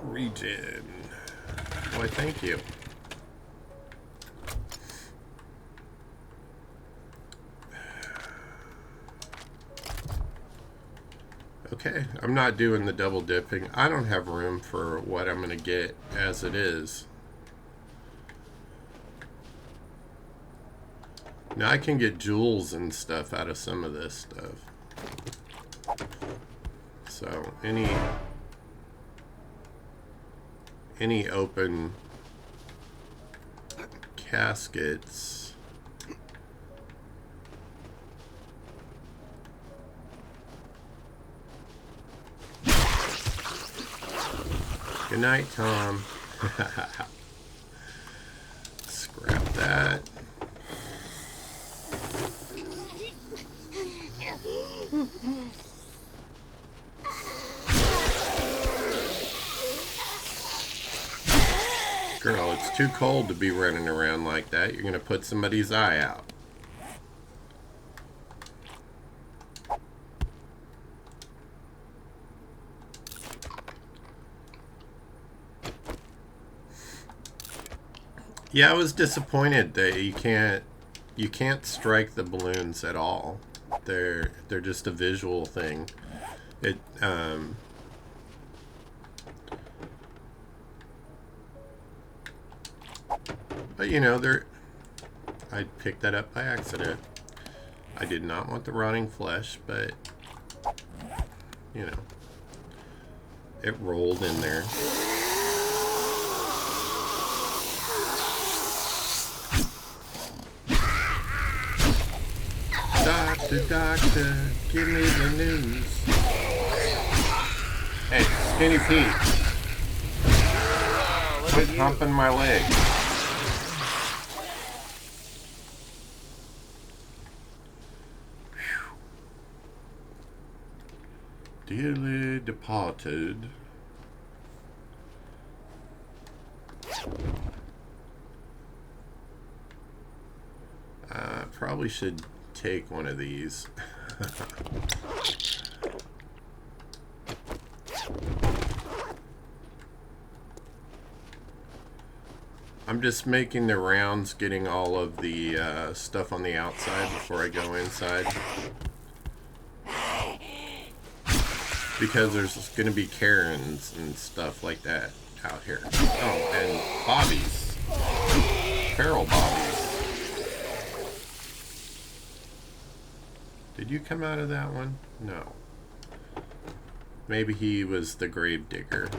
Regen. Why, thank you. Okay, I'm not doing the double dipping. I don't have room for what I'm going to get as it is. Now I can get jewels and stuff out of some of this stuff. So any open caskets. Good night, Tom. Scrap that. Girl, it's too cold to be running around like that. You're gonna put somebody's eye out. Yeah, I was disappointed that you can't strike the balloons at all. They're just a visual thing. But you know, I picked that up by accident. I did not want the rotting flesh, but you know, it rolled in there. Doctor, doctor, give me the news. Hey, Skinny Pete. Quit humping my leg. Dearly departed. Probably should take one of these. I'm just making the rounds, getting all of the stuff on the outside before I go inside. Because there's going to be Karens and stuff like that out here. Oh, and Bobbies. Feral Bobbies. Did you come out of that one? No. Maybe he was the grave digger.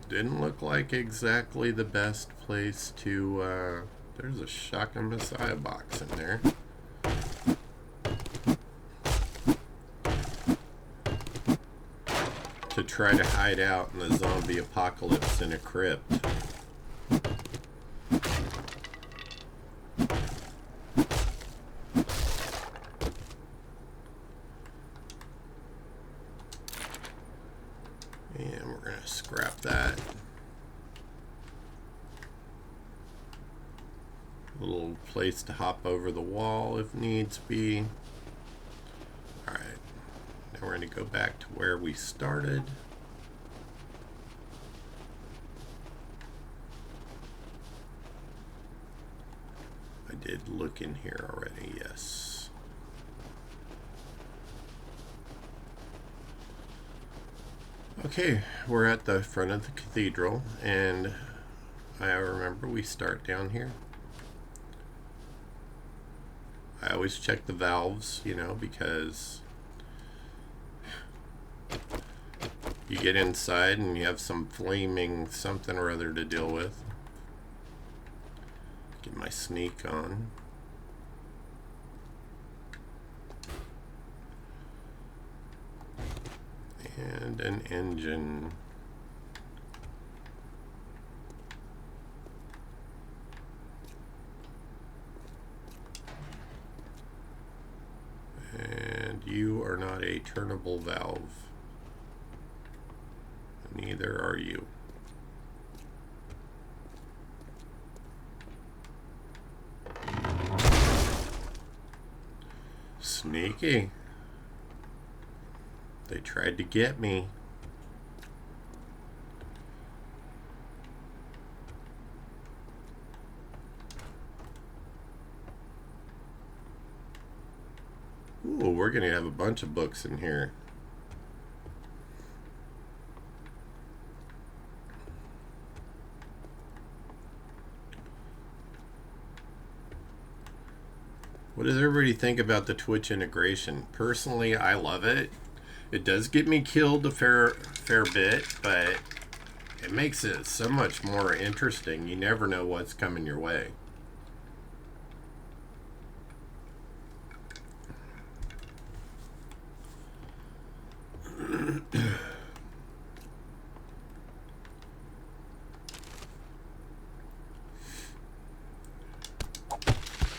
Didn't look like exactly the best place to, there's a Shotgun Messiah box in there. To try to hide out in the zombie apocalypse in a crypt. And we're going to scrap that. A little place to hop over the wall if needs be. Alright. Now we're going to go back to where we started. look in here already. Yes. Okay, we're at the front of the cathedral, and I remember we start down here. I always check the valves, you know, because you get inside and you have some flaming something or other to deal with. Get my sneak on. And an engine. And you are not a turnable valve. Neither are you. Sneaky. They tried to get me. Ooh, we're gonna have a bunch of books in here. What does everybody think about the Twitch integration? Personally, I love it. It does get me killed a fair bit, but it makes it so much more interesting. You never know what's coming your way.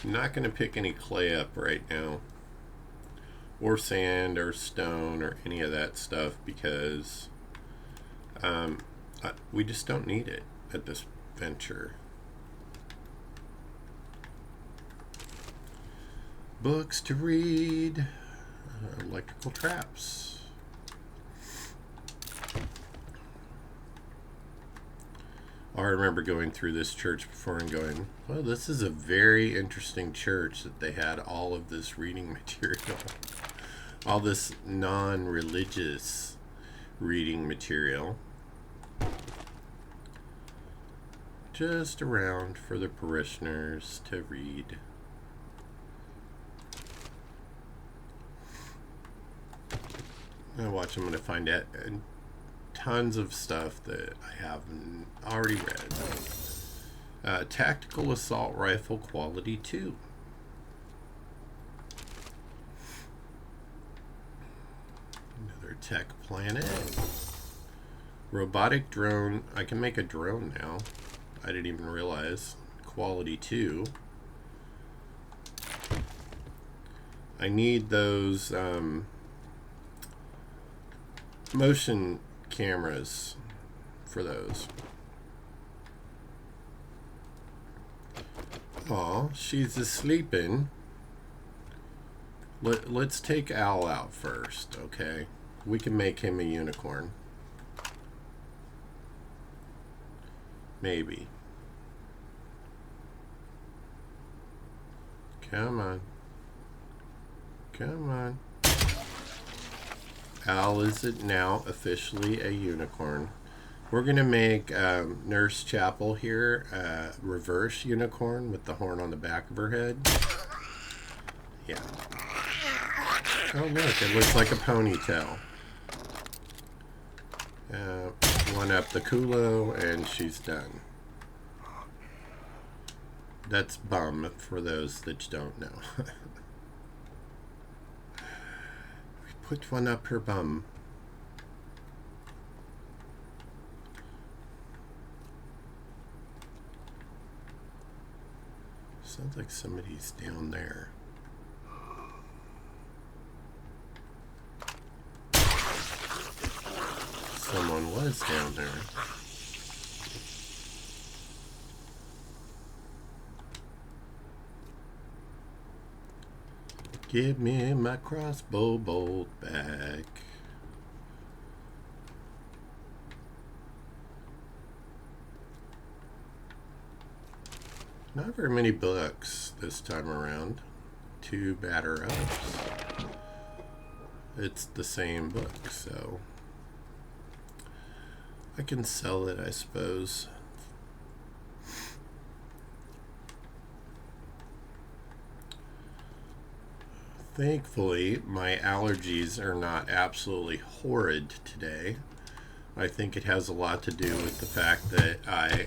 I'm not going to pick any clay up right now, or sand or stone or any of that stuff, because we just don't need it at this venture. Books to read, electrical traps. I remember going through this church before and going, well, this is a very interesting church that they had all of this reading material. All this non-religious reading material. Just around for the parishioners to read. Now watch, I'm going to find out tons of stuff that I haven't already read. Tactical Assault Rifle Quality 2. Another tech planet. Robotic drone. I can make a drone now. I didn't even realize. Quality 2. I need those motion cameras for those. Oh, she's asleeping. Let's take Al out first, okay? We can make him a unicorn. Maybe. Come on. Come on. Al is now officially a unicorn. We're going to make Nurse Chapel here reverse unicorn with the horn on the back of her head. Yeah. Oh, look, it looks like a ponytail. One up the culo, and she's done. That's bum for those that don't know. Put one up her bum. Sounds like somebody's down there. Someone was down there. Give me my crossbow bolt back. Not very many books this time around. 2 batter ups. It's the same book, so I can sell it, I suppose. Thankfully, my allergies are not absolutely horrid today. I think it has a lot to do with the fact that I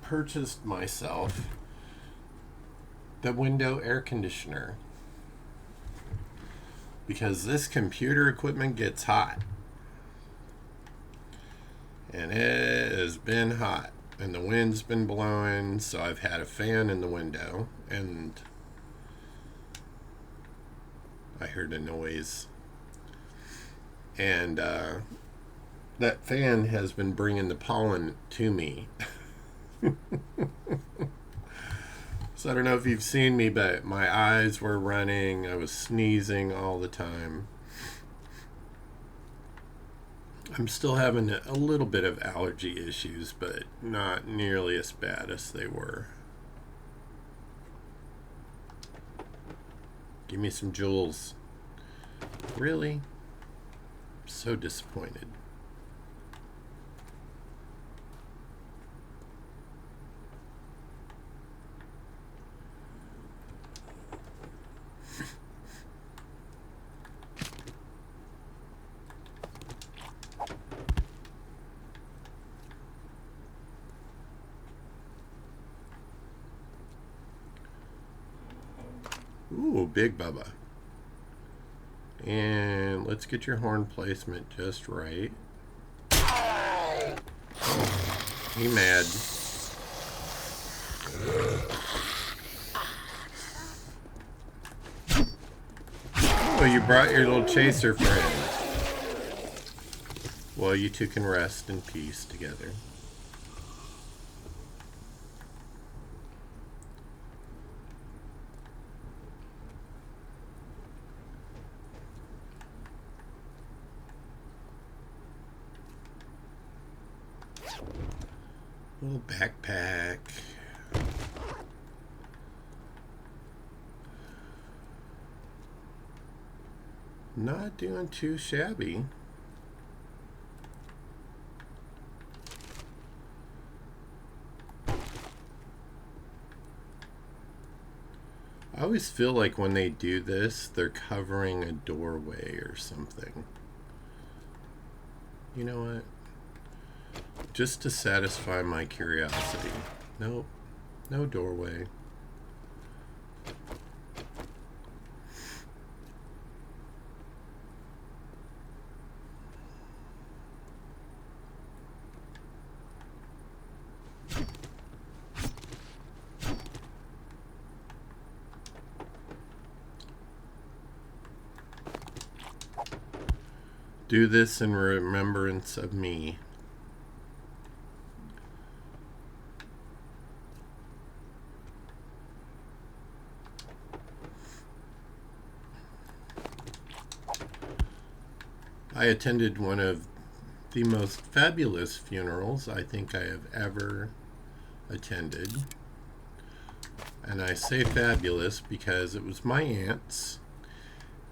purchased myself the window air conditioner, because this computer equipment gets hot, and it has been hot, and the wind's been blowing, so I've had a fan in the window, and I heard a noise, and that fan has been bringing the pollen to me. So I don't know if you've seen me, but my eyes were running. I was sneezing all the time. I'm still having a little bit of allergy issues, but not nearly as bad as they were. Give me some jewels. Really? I'm so disappointed. Ooh, Big Bubba. And let's get your horn placement just right. He mad. Oh, you brought your little chaser friend. Well, you two can rest in peace together. Little backpack. Not doing too shabby. I always feel like when they do this, they're covering a doorway or something. You know what? Just to satisfy my curiosity. Nope. No doorway. Do this in remembrance of me. I attended one of the most fabulous funerals I think I have ever attended. And I say fabulous because it was my aunt's,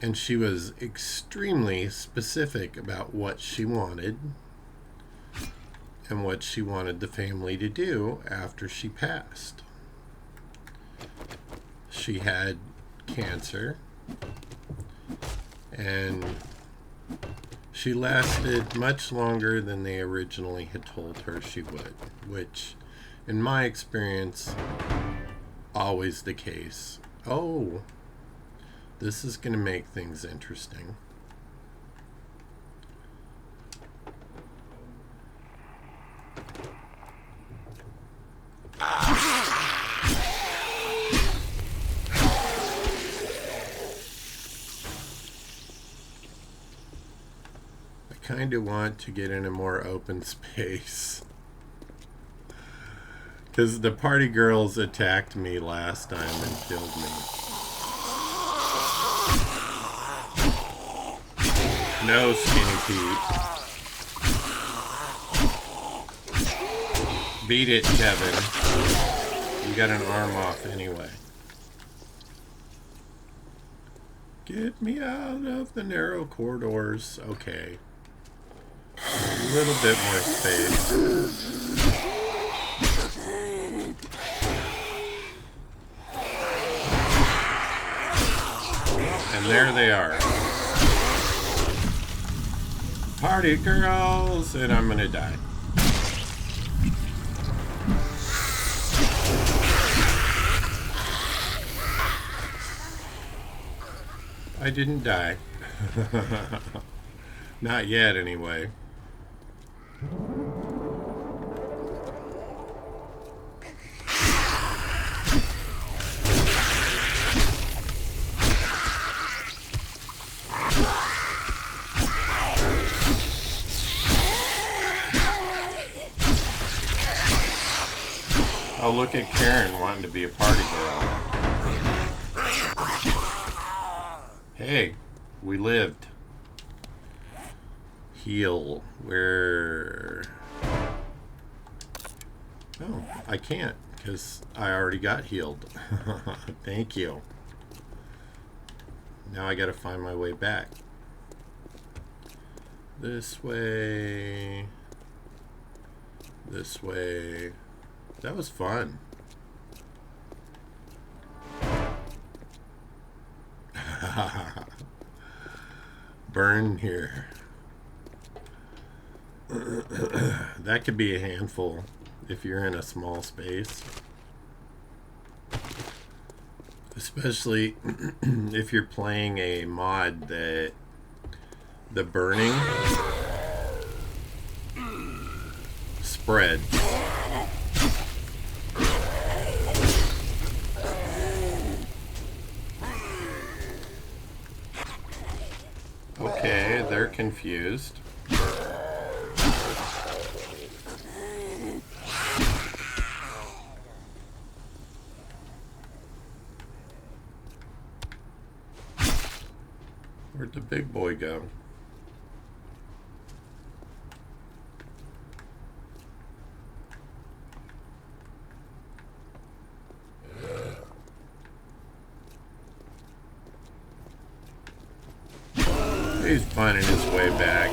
and she was extremely specific about what she wanted and what she wanted the family to do after she passed. She had cancer, and she lasted much longer than they originally had told her she would, which, in my experience, always the case. Oh, this is going to make things interesting. I kind of want to get in a more open space, because the party girls attacked me last time and killed me. No, Skinny Pete. Beat it, Kevin. You got an arm off anyway. Get me out of the narrow corridors. Okay. A little bit more space. And there they are. Party girls! And I'm gonna die. I didn't die. Not yet, anyway. Oh, look at Karen wanting to be a party girl. Hey, we lived. Heal. Where? Oh, I can't because I already got healed. Thank you. Now I gotta find my way back. This way. This way. That was fun. Burn here. That could be a handful if you're in a small space. Especially if you're playing a mod that the burning spreads. Okay, they're confused. Where'd the big boy go? He's finding his way back.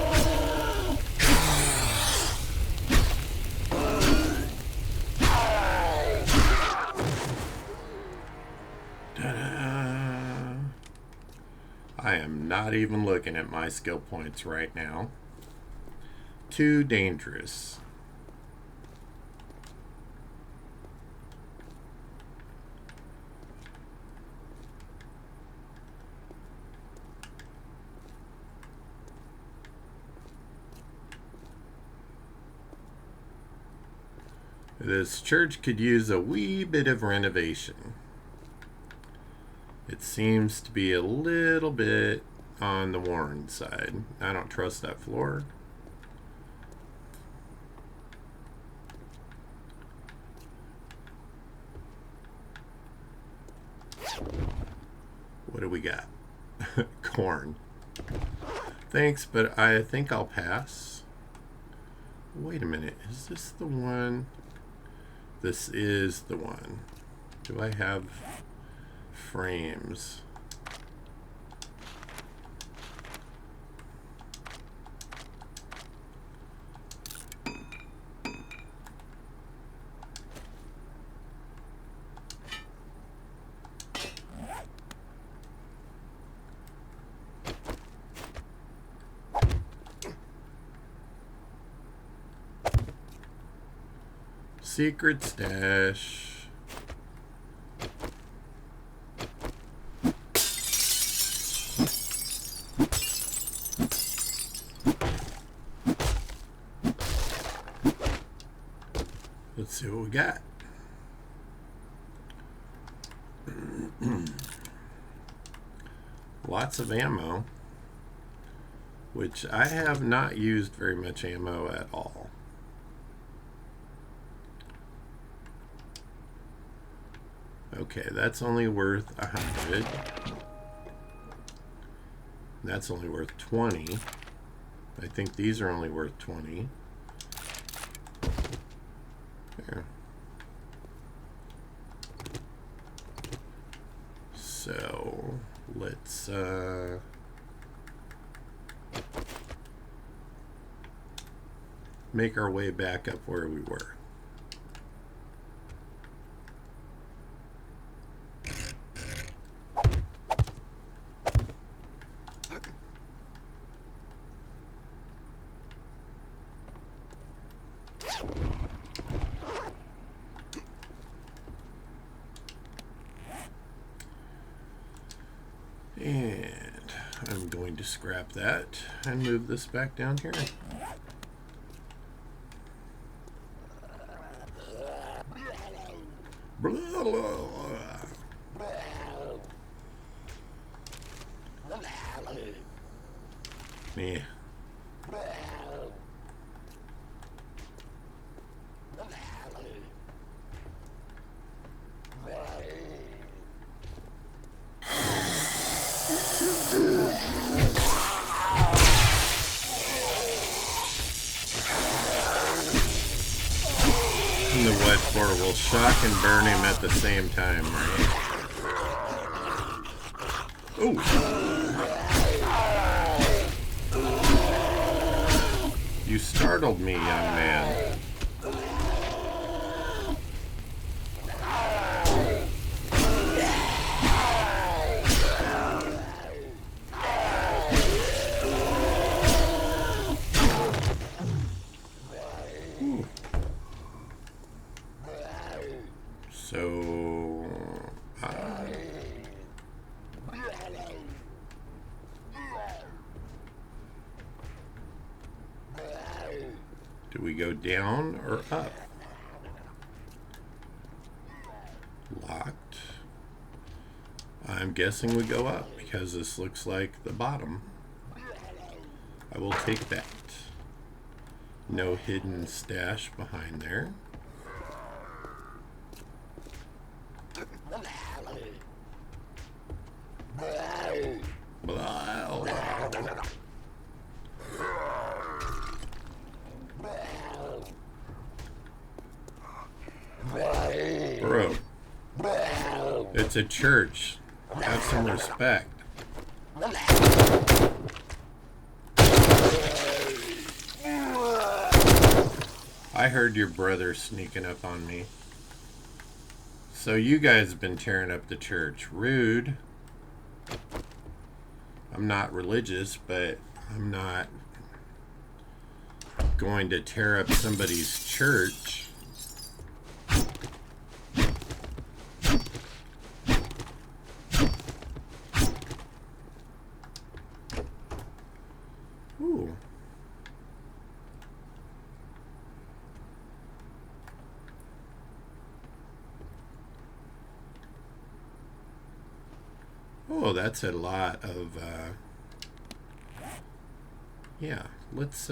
Ta-da. I am not even looking at my skill points right now. Too dangerous. This church could use a wee bit of renovation. It seems to be a little bit on the worn side. I don't trust that floor. What do we got? Corn. Thanks, but I think I'll pass. Wait a minute. Is this the one? This is the one. Do I have frames? Secret stash. Let's see what we got. Lots of ammo, which I have not used very much ammo at all. Okay, that's only worth 100. That's only worth 20. I think these are only worth 20. There. Let's make our way back up where we were. And I'm going to scrap that and move this back down here. Blah, blah, blah. Yeah. The what for will shock and burn him at the same time, right? Ooh. You startled me, young man. So, do we go down or up? Locked. I'm guessing we go up because this looks like the bottom. I will take that. No hidden stash behind there. Bro, it's a church. Have some respect. I heard your brother sneaking up on me. So you guys have been tearing up the church. Rude. I'm not religious, but I'm not going to tear up somebody's church. Ooh. Oh, that's a lot of, yeah, let's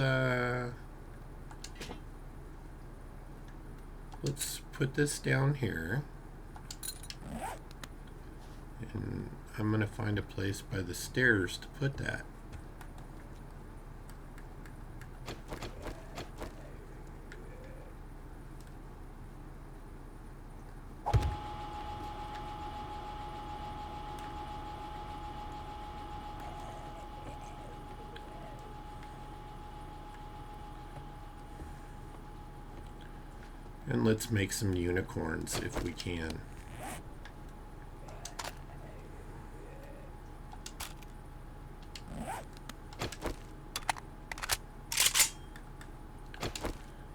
put this down here. And I'm going to find a place by the stairs to put that. And let's make some unicorns if we can.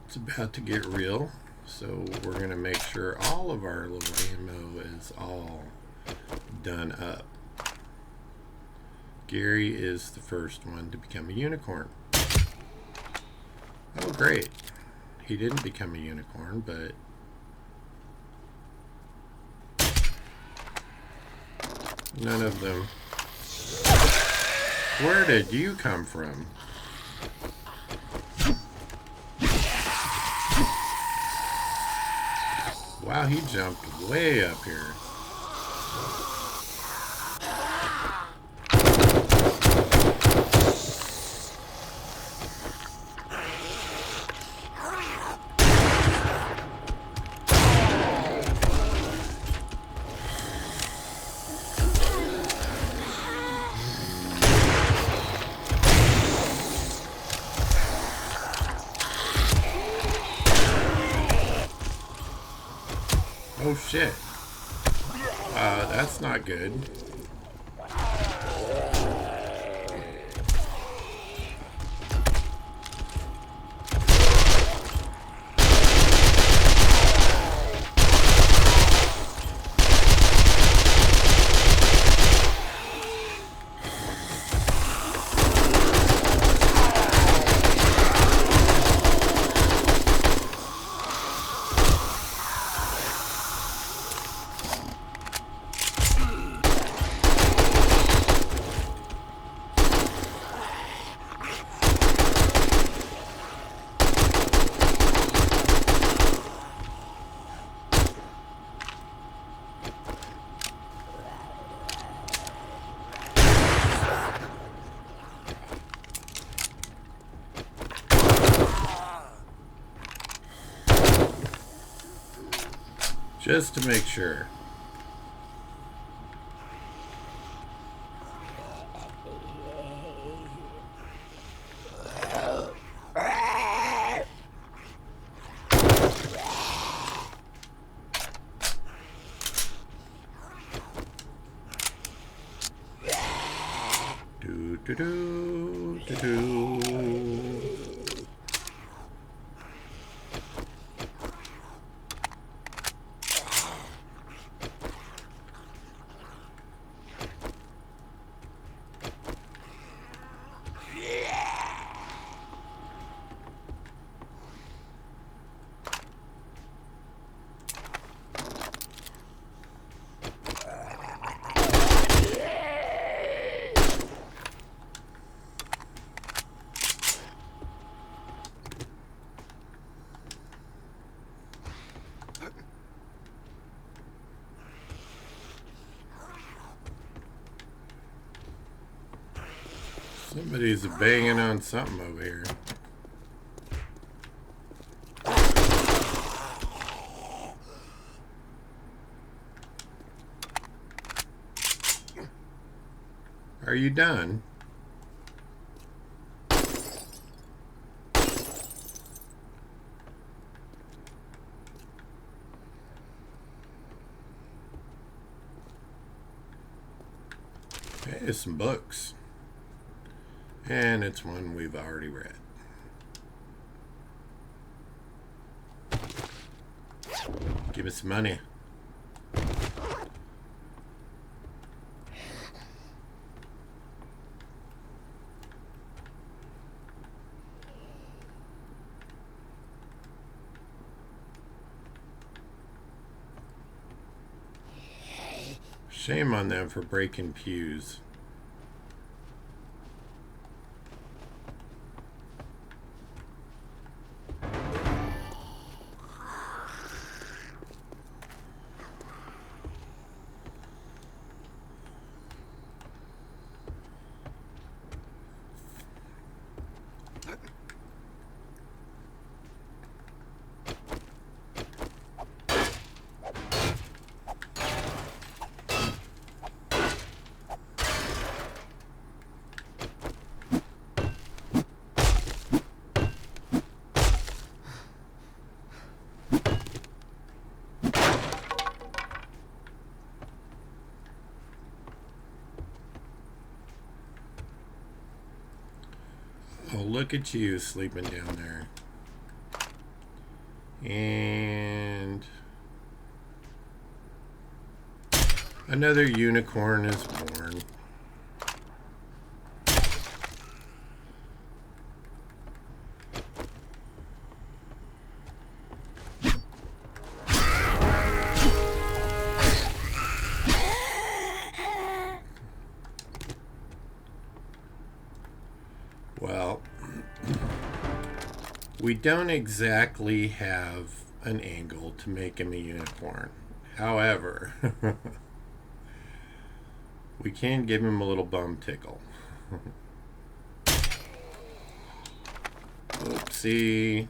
It's about to get real, so we're going to make sure all of our little ammo is all done up. Gary is the first one to become a unicorn. Oh, great. He didn't become a unicorn, but none of them. Where did you come from? Wow, he jumped way up here. Oh shit. That's not good. Just to make sure. Do do do do do. Somebody's banging on something over here. Are you done? Hey, some books. And it's one we've already read. Give us some money. Shame on them for breaking pews. Oh, look at you sleeping down there. And another unicorn is born. Well, we don't exactly have an angle to make him a unicorn. However, we can give him a little bum tickle. Oopsie.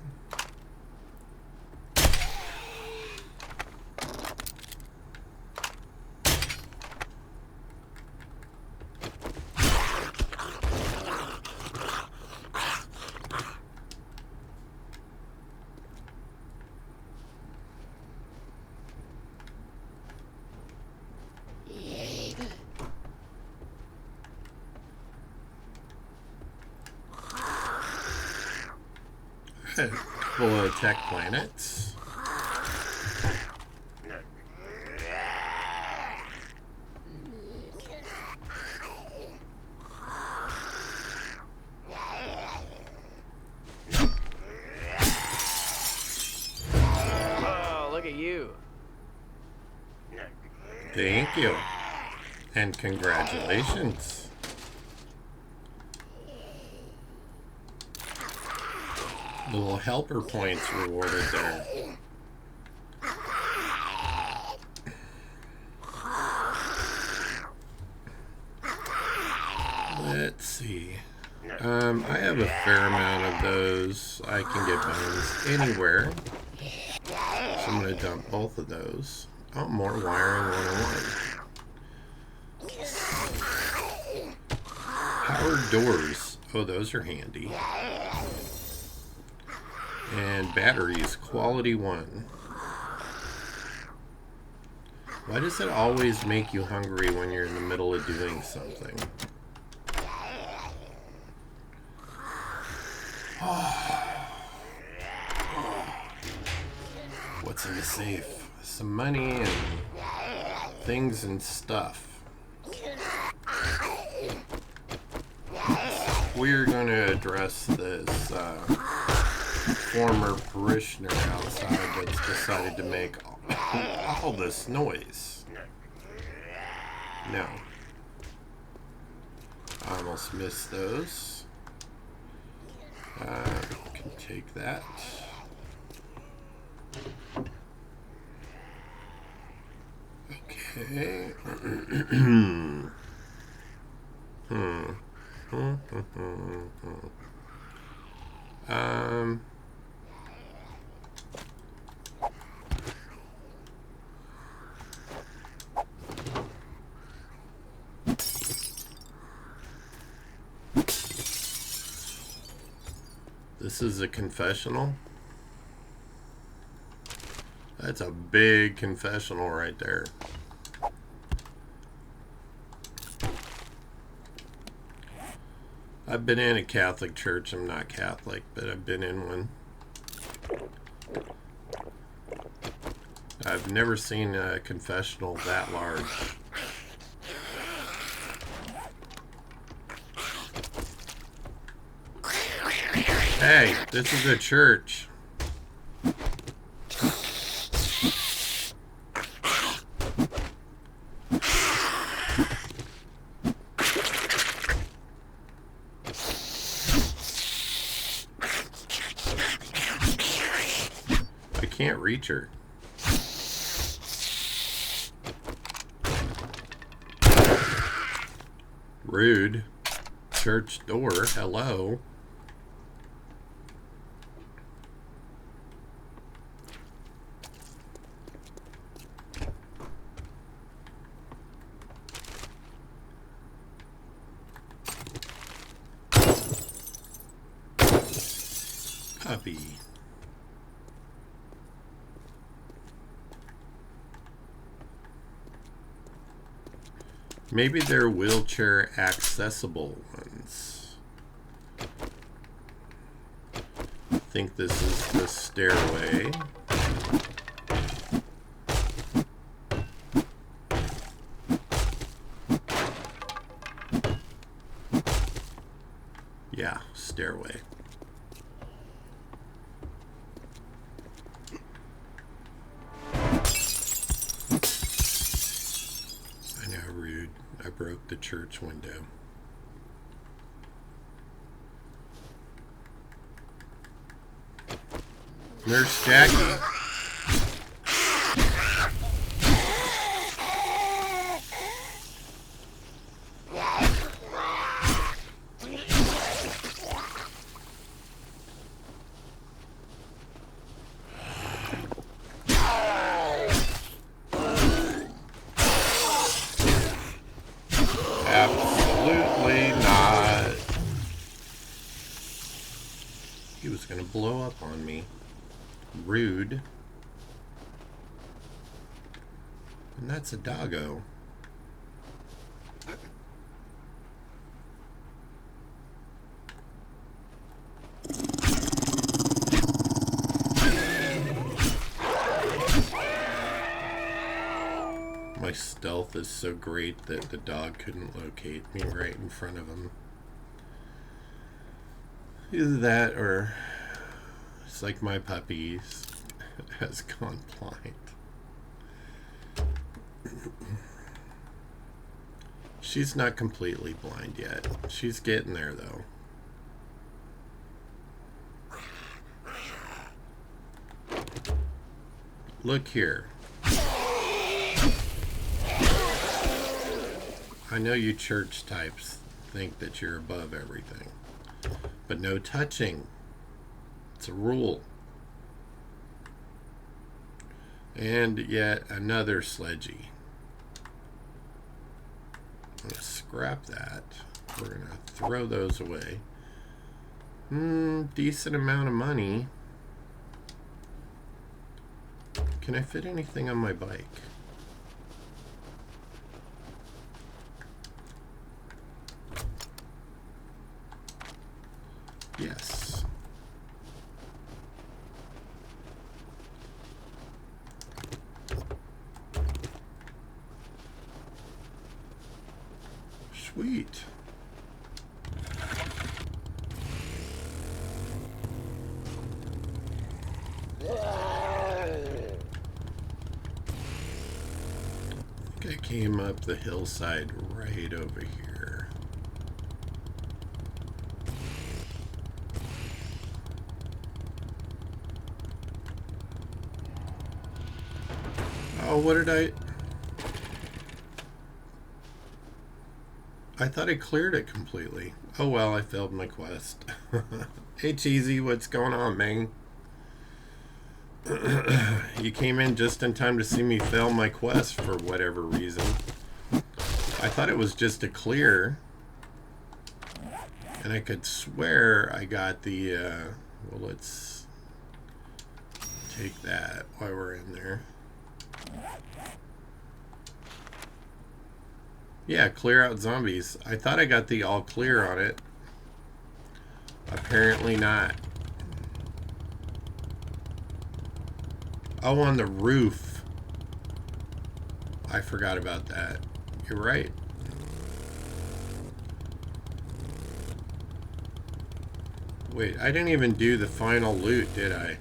A couple of tech planets. Oh, look at you. Thank you. And congratulations. Little helper points rewarded there. Let's see. I have a fair amount of those. I can get bones anywhere. So I'm going to dump both of those. Oh, more wiring 101. Powered doors. Oh, those are handy. And batteries, quality 1. Why does it always make you hungry when you're in the middle of doing something? What's in the safe? Some money and things and stuff. We're going to address this former parishioner outside that's decided to make all this noise. No. I almost missed those. Can take that. Okay. This is a confessional. That's a big confessional right there. I've been in a Catholic church. I'm not Catholic, but I've been in one. I've never seen a confessional that large. Hey, this is a church. I can't reach her. Rude. Church door. Hello. Puppy. Maybe they're wheelchair accessible ones. I think this is the stairway. Yeah, stairway. I broke the church window. Nurse Jackie. Absolutely not. He was going to blow up on me. Rude. And that's a doggo. stealth is so great that the dog couldn't locate me right in front of him. Either that or it's like my puppies has gone blind. She's not completely blind yet. She's getting there though. Look here. I know you church types think that you're above everything, but no touching. It's a rule. And yet another sledgy. Let's scrap that. We're gonna throw those away. Decent amount of money. Can I fit anything on my bike? Yes. Sweet. I came up the hillside right over here. Oh, what did I thought I cleared it completely. Oh well, I failed my quest. Hey Cheesy, what's going on, man? You came in just in time to see me fail my quest for whatever reason. I thought it was just a clear. And I could swear I got the, well, let's take that while we're in there. Yeah, clear out zombies. I thought I got the all clear on it. Apparently not. Oh, on the roof. I forgot about that. You're right. Wait, I didn't even do the final loot, did I?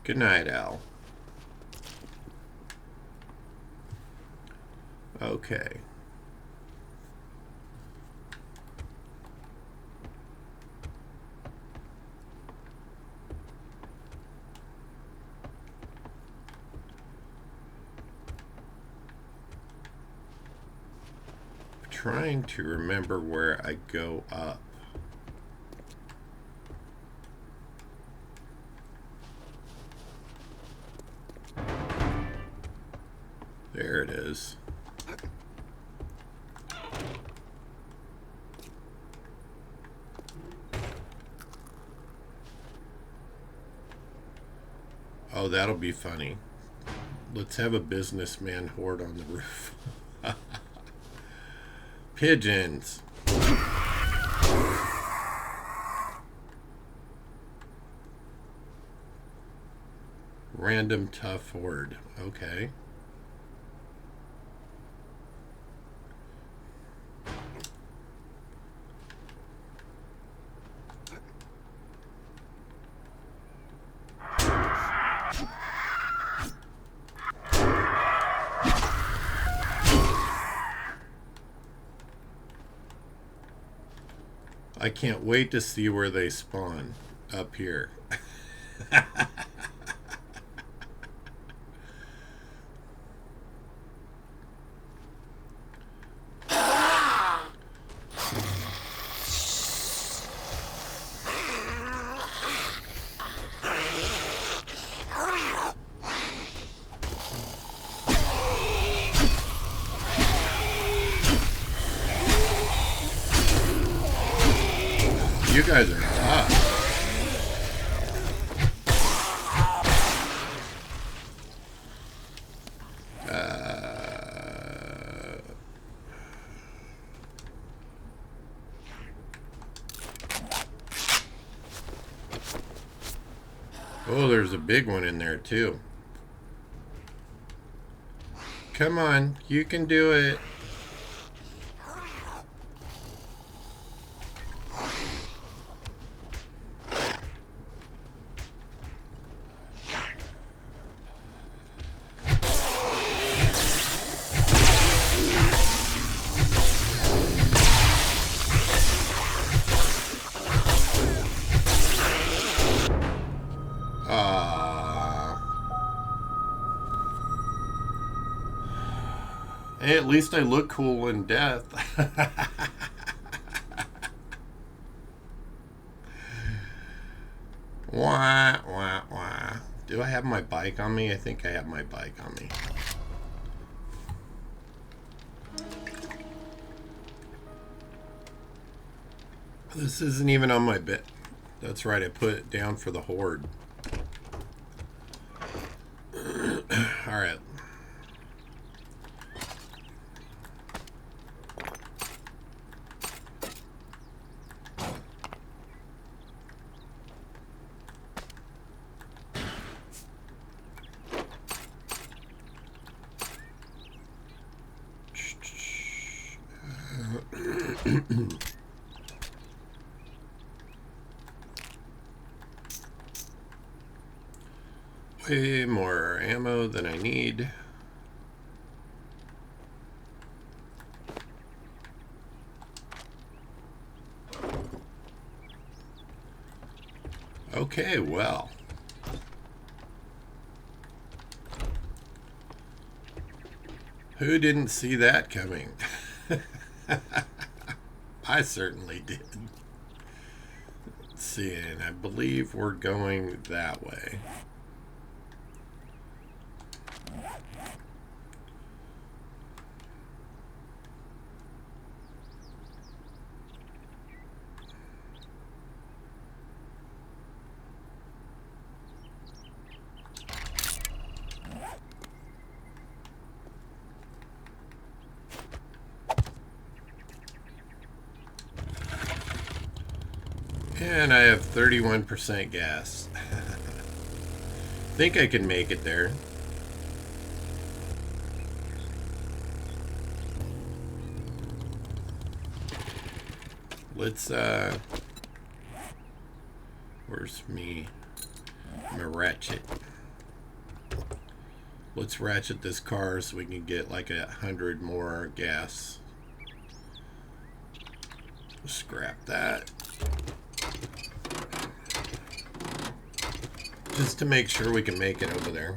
Good night, Al. Okay. I'm trying to remember where I go up. There it is. Oh, that'll be funny. Let's have a businessman horde on the roof. Pigeons. Random tough horde. Okay. I can't wait to see where they spawn up here. you guys are tough. Oh, there's a big one in there too. Come on, you can do it. Hey, at least I look cool in death. Wah, wah, wah. Do I have my bike on me? I think I have my bike on me. This isn't even on my bed. That's right, I put it down for the Horde. Alright. Way more ammo than I need. Okay, well. Who didn't see that coming? I certainly did. Let's see, and I believe we're going that way. And I have 31% gas. Think I can make it there. Let's where's my ratchet? Let's ratchet this car so we can get like 100 more gas. Scrap that. Just to make sure we can make it over there.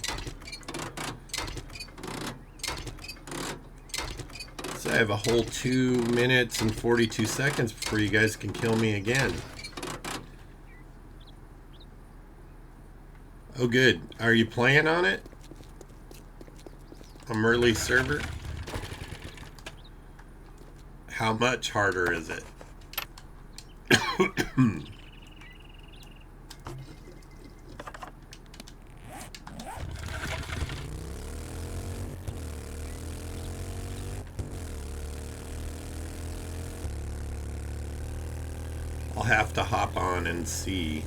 So I have a whole 2 minutes and 42 seconds before you guys can kill me again. Oh good. Are you playing on it? A early server? How much harder is it? I'll have to hop on and see.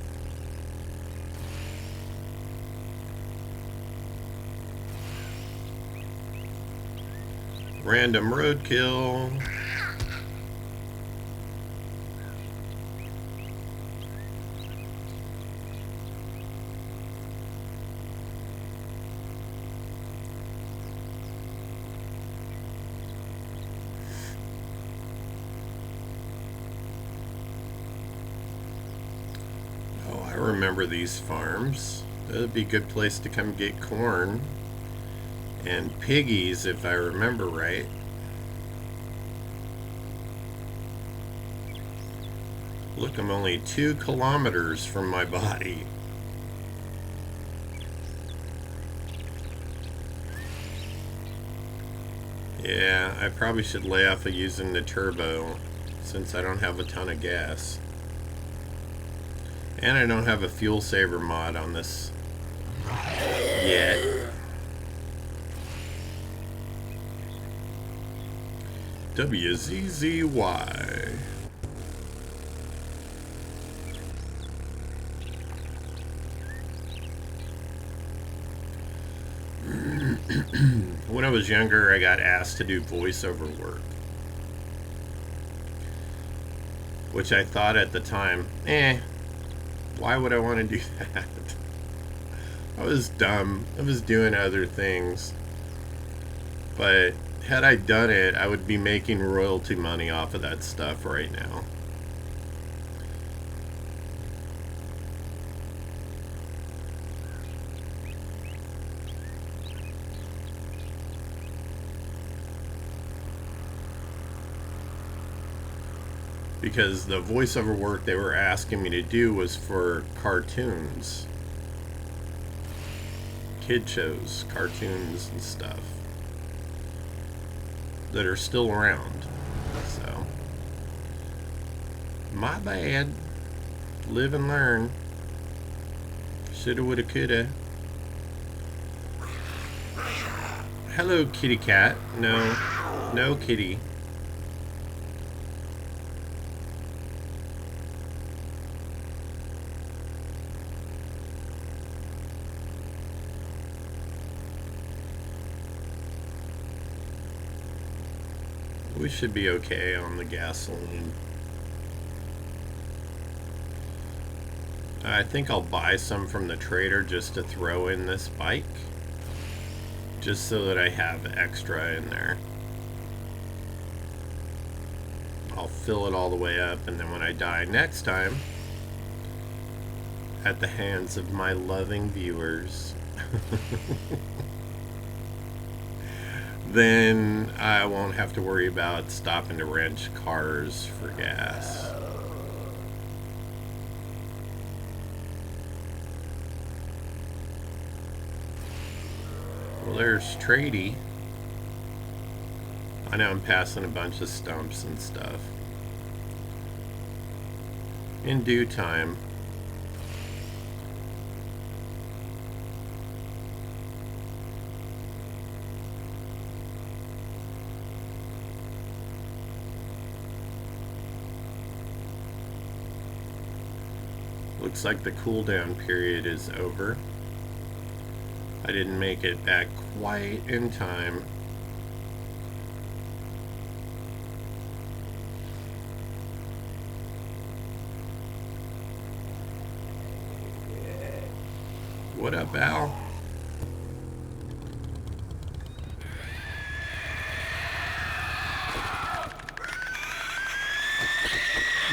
Random roadkill. I remember these farms. That'd be a good place to come get corn and piggies if I remember right. Look, I'm only 2 kilometers from my body. Yeah, I probably should lay off of using the turbo since I don't have a ton of gas. And I don't have a fuel saver mod on this yet. WZZY. When I was younger, I got asked to do voiceover work, which I thought at the time, why would I want to do that? I was dumb. I was doing other things. But had I done it, I would be making royalty money off of that stuff right now. Because the voiceover work they were asking me to do was for cartoons. Kid shows, cartoons and stuff that are still around. So, my bad. Live and learn. Shoulda, woulda, coulda. Hello, kitty cat. No. No, kitty. We should be okay on the gasoline. I think I'll buy some from the trader just to throw in this bike. Just so that I have extra in there. I'll fill it all the way up, and then when I die next time, at the hands of my loving viewers, then I won't have to worry about stopping to wrench cars for gas. Well, there's Trady. I know I'm passing a bunch of stumps and stuff. In due time. Looks like the cooldown period is over. I didn't make it back quite in time. What up, Al?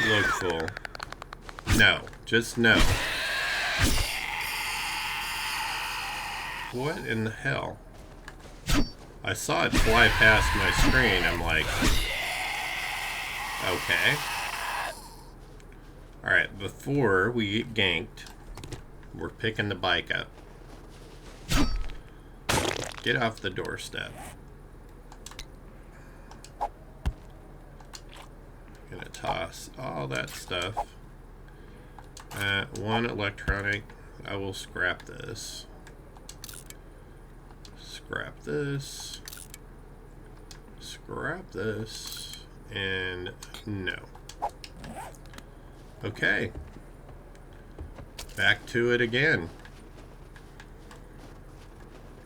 Look full. No, just no. What in the hell? I saw it fly past my screen. I'm like, okay. Alright, before we get ganked, we're picking the bike up. Get off the doorstep. Gonna toss all that stuff. One electronic. I will scrap this. Scrap this. Scrap this. And no. Okay. Back to it again.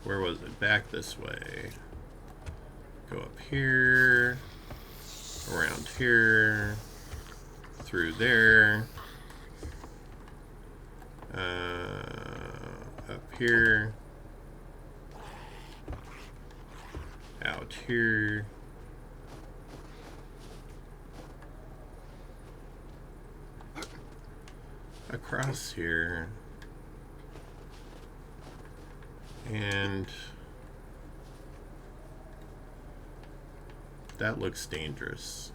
Where was it? Back this way. Go up here. Around here. Through there. Up here. Out here. Across here. And that looks dangerous.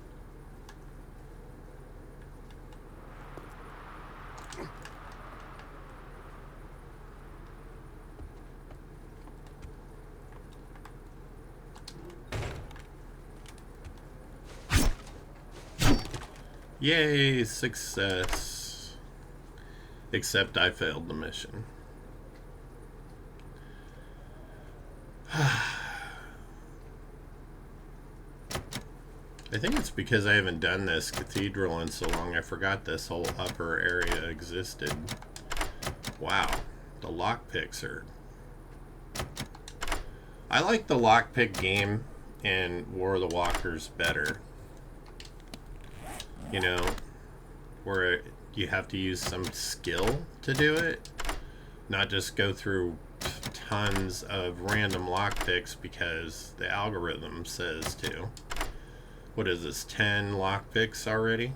Yay, success. Except I failed the mission. I think it's because I haven't done this Cathedral in so long, I forgot this whole upper area existed. Wow, the lockpicks are... I like the lockpick game in War of the Walkers better. You know, where you have to use some skill to do it, not just go through tons of random lockpicks because the algorithm says to. What is this, 10 lockpicks already?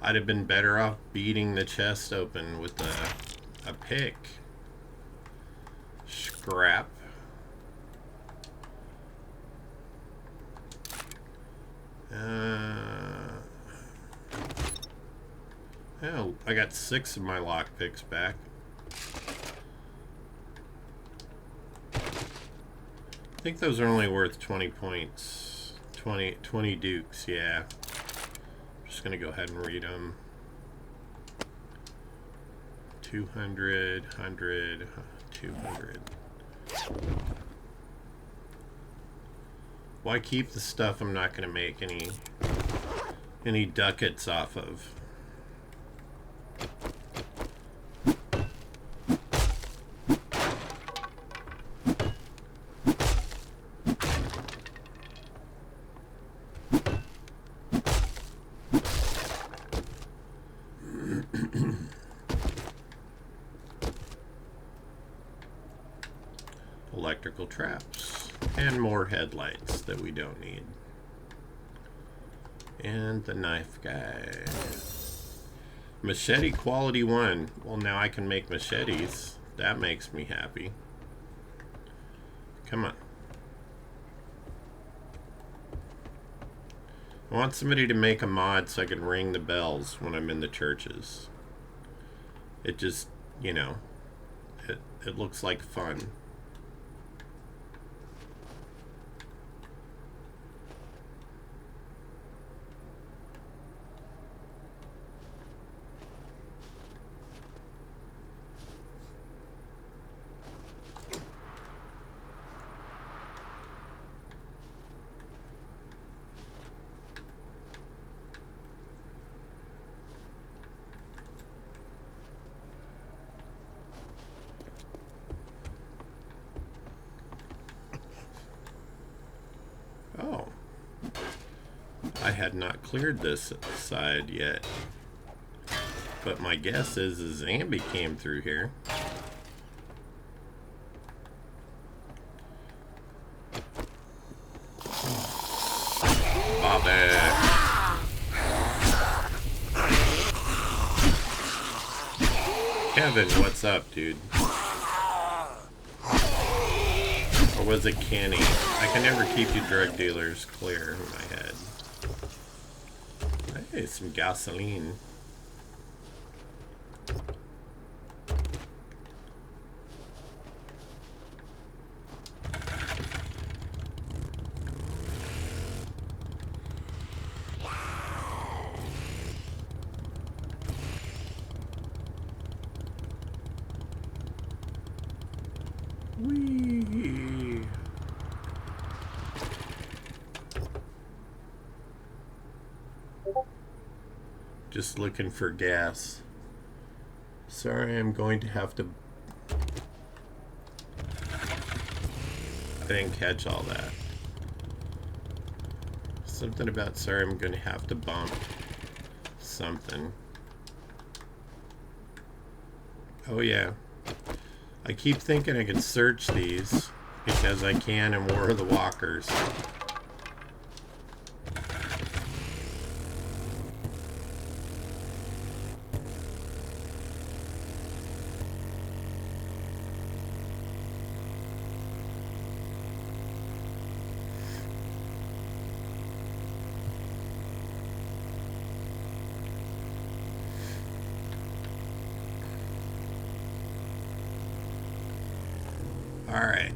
I'd have been better off beating the chest open with a pick. Scrap. Oh, I got 6 of my lockpicks back. I think those are only worth 20 points. 20 dukes, yeah. I'm just gonna go ahead and read them. 200, 100, 200. Why keep the stuff I'm not gonna make any ducats off of? Electrical traps and more headlights that we don't need, and the knife guy. Machete quality 1. Well, now I can make machetes. That makes me happy. Come on. I want somebody to make a mod so I can ring the bells when I'm in the churches. It just, you know, it looks like fun. Oh, I had not cleared this side yet, but my guess is a zombie came through here. Bobby. Kevin, what's up, dude? Or was it Kenny? I can never keep you drug dealers clear in my head. Hey, some gasoline. Whee! Just looking for gas. Sorry, I'm going to have to... I didn't catch all that. Something about sorry, I'm going to have to bump something. Oh yeah. I keep thinking I can search these because I can in War of the Walkers. Alright.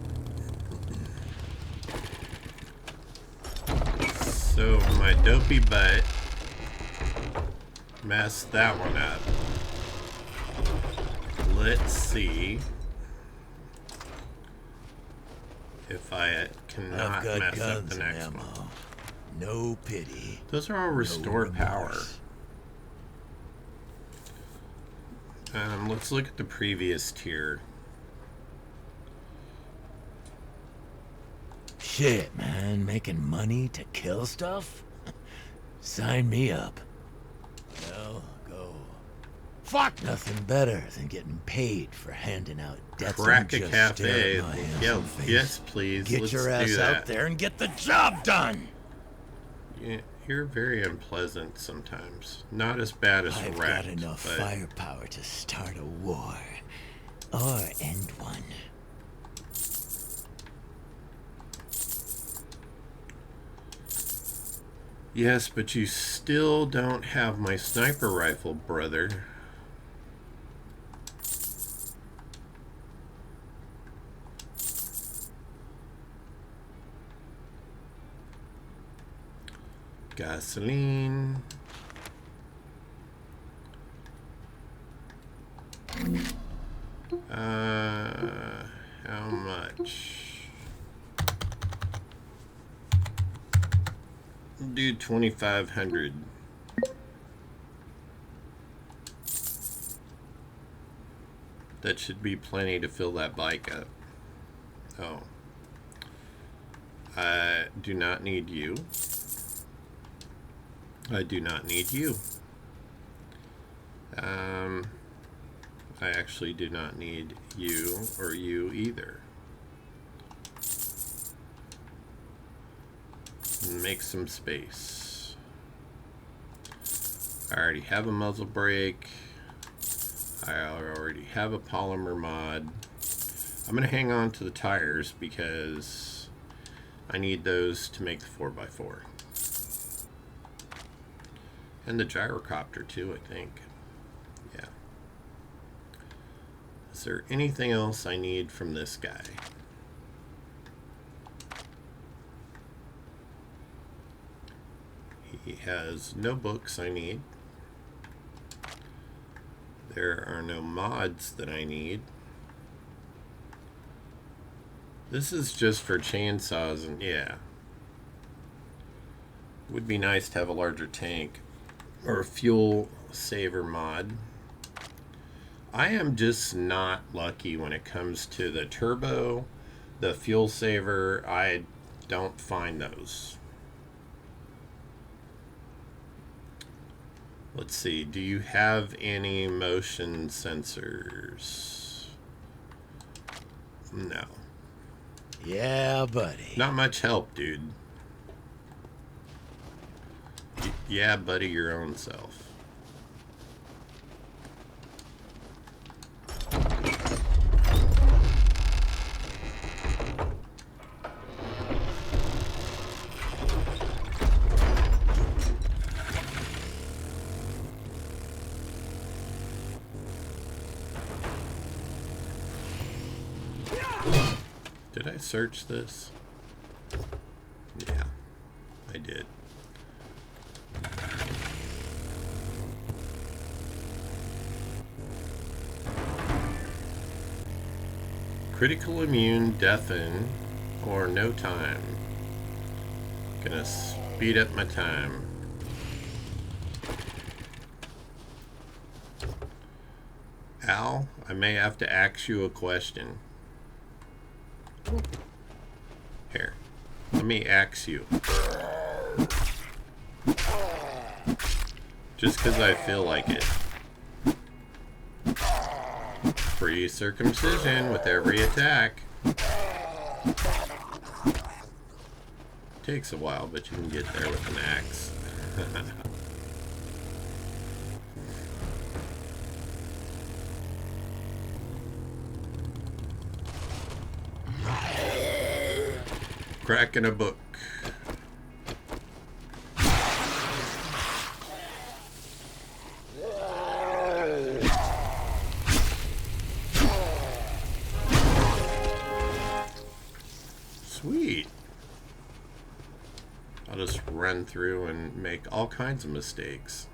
So my dopey butt mess that one up. Let's see if I cannot I've got mess up guns the and next ammo. one. No pity. Those are all restore no power. remorse. Let's look at the previous tier. Shit, man, making money to kill stuff? Sign me up. Well, go. Fuck! Nothing better than getting paid for handing out debts. Crack a Just cafe. stare at my handsome face. Yes, please. Get Let's your ass do that. out there and get the job done! Yeah, you're very unpleasant sometimes. Not as bad as I've Rat, got enough but firepower to start a war. Or end one. yes, but you still don't have my sniper rifle, brother. Gasoline. How much? Do 2,500. That should be plenty to fill that bike up. Oh. I do not need you. I do not need you. I actually do not need you or you either. Make some space. I already have a muzzle brake. I already have a polymer mod. I'm going to hang on to the tires because I need those to make the 4x4. And the gyrocopter too, I think. Yeah. Is there anything else I need from this guy? He has no books I need. There are no mods that I need. This is just for chainsaws and yeah. Would be nice to have a larger tank or a fuel saver mod. I am just not lucky when it comes to the turbo, the fuel saver. I don't find those. Let's see, do you have any motion sensors? No. Yeah, buddy. Not much help, dude. Yeah, buddy, your own self. Did I search this? Yeah, I did. Critical immune, deafen, or no time. Gonna speed up my time. Al, I may have to ask you a question. Here, let me ask you. Just because I feel like it. Free circumcision with every attack. Takes a while, but you can get there with an axe. Cracking a book. Sweet. I'll just run through and make all kinds of mistakes.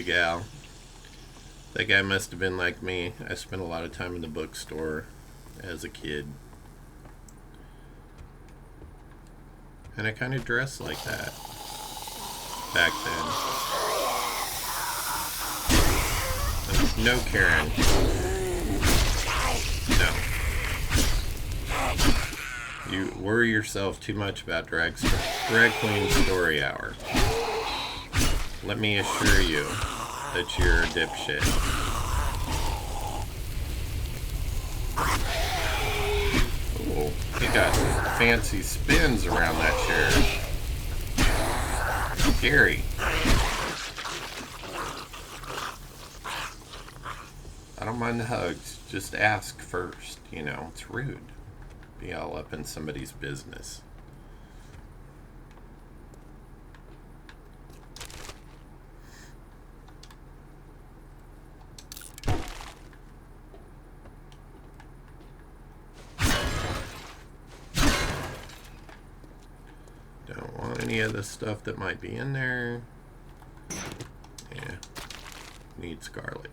Big Al. That guy must have been like me. I spent a lot of time in the bookstore as a kid. And I kind of dressed like that back then. No, Karen. No. You worry yourself too much about drag queen story hour. Let me assure you that you're a dipshit. Oh, he got fancy spins around that chair. Scary. I don't mind the hugs. Just ask first, you know. It's rude. Be all up in somebody's business. Don't want any of the stuff that might be in there. Yeah. Needs garlic.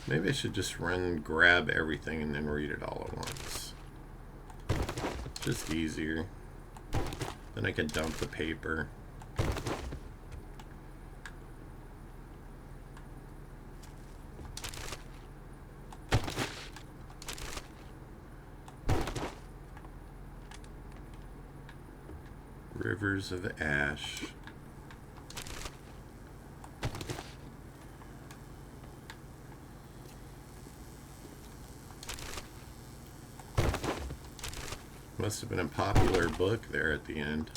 Maybe I should just run and grab everything and then read it all at once. Just easier. Then I can dump the paper. Rivers of Ash. Must have been a popular book there at the end.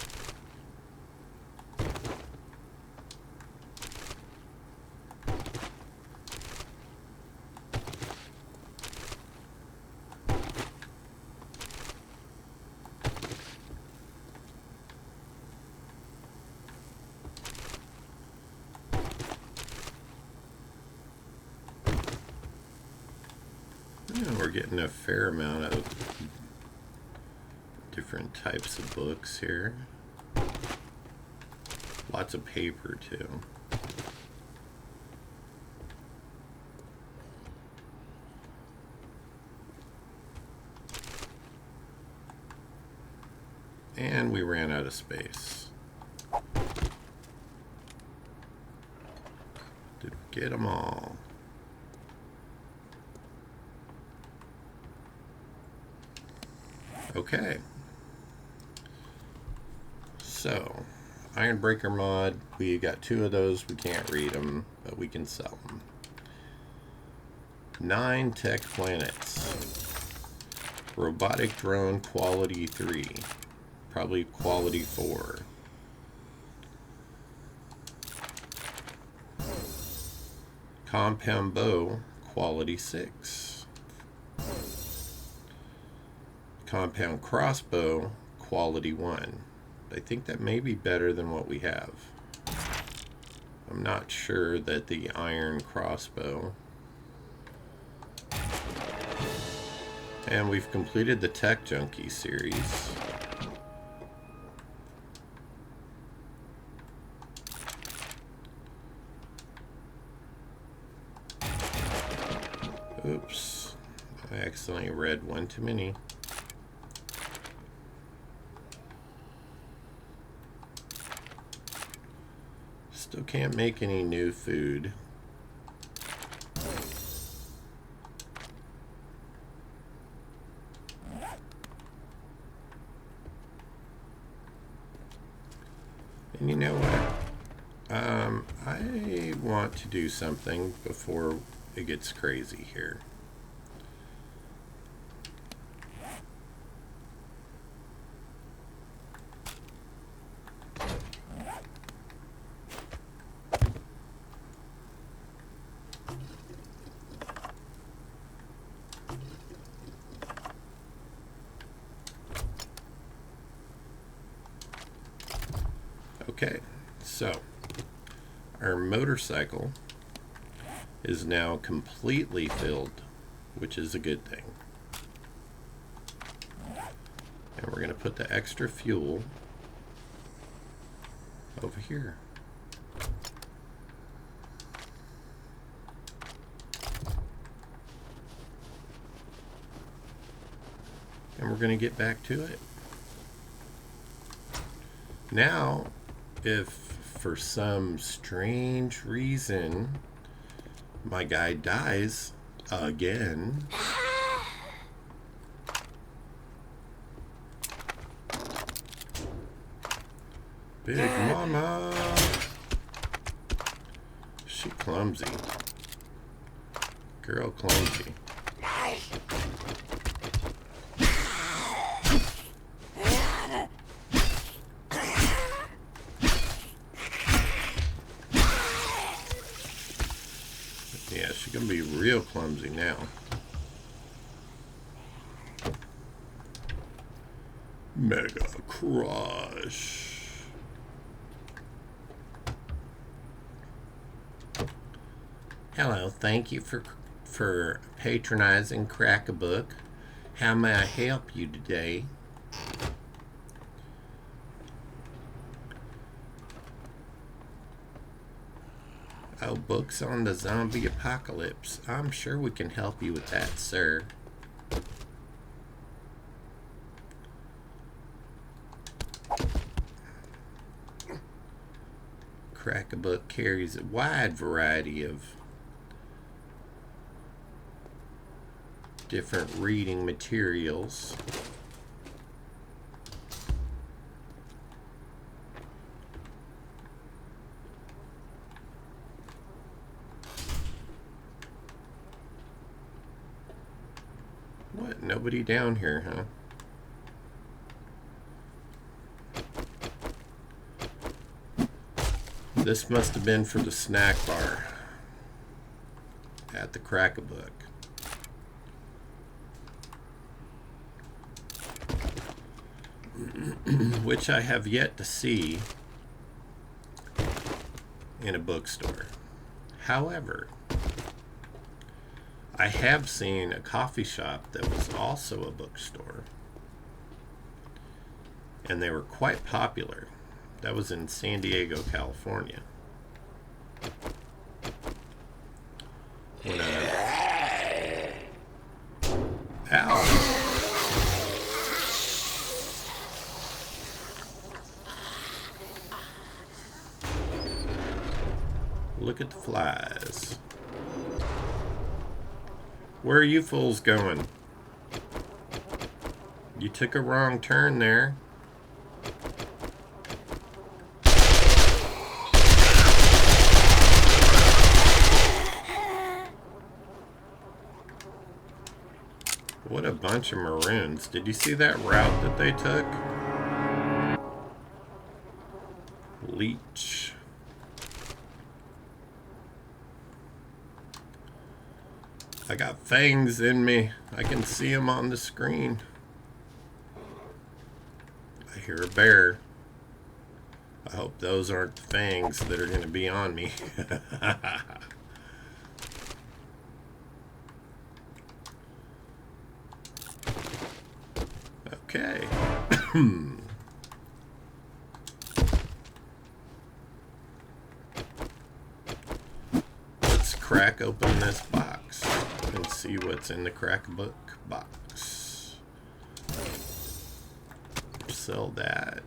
Yeah, we're getting a fair amount of different types of books here. Lots of paper too. And we ran out of space. Did we get them all? Okay. So, Ironbreaker mod, we got 2 of those. We can't read them, but we can sell them. 9 tech planets. Robotic drone quality 3. Probably quality 4. Compound bow quality 6. Compound crossbow quality 1. I think that may be better than what we have. I'm not sure that the iron crossbow. And we've completed the Tech Junkie series. Oops. I accidentally read one too many. Still can't make any new food. And you know what? I want to do something before it gets crazy here. Okay, so our motorcycle is now completely filled, which is a good thing. And we're going to put the extra fuel over here. And we're going to get back to it. Now, if for some strange reason my guy dies again, Big Mama, she clumsy. Girl clumsy. Yeah, she's gonna be real clumsy now. Mega Crush. Hello, thank you for patronizing Crack-a-Book. How may I help you today? Oh, books on the zombie apocalypse. I'm sure we can help you with that, sir. Crack-a-Book carries a wide variety of different reading materials. What? Nobody down here, huh? This must have been for the snack bar at the Crack-a-Book. Which I have yet to see in a bookstore. However, I have seen a coffee shop that was also a bookstore, and they were quite popular. That was in San Diego, California. Ow! Look at the flies. Where are you fools going? You took a wrong turn there. What a bunch of maroons. Did you see that route that they took? Leech. I got fangs in me. I can see them on the screen. I hear a bear. I hope those aren't the fangs that are going to be on me. Okay. Let's crack open this box and see what's in the Crack-a-Book box. Sell that.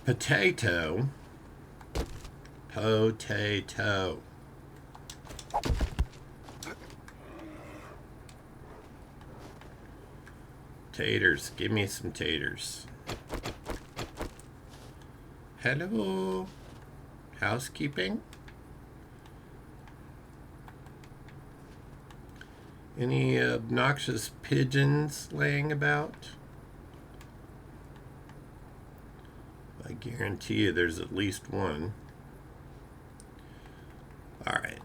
Potato. Potato. Taters. Give me some taters. Hello. Housekeeping. Any obnoxious pigeons laying about? I guarantee you there's at least one. Alright.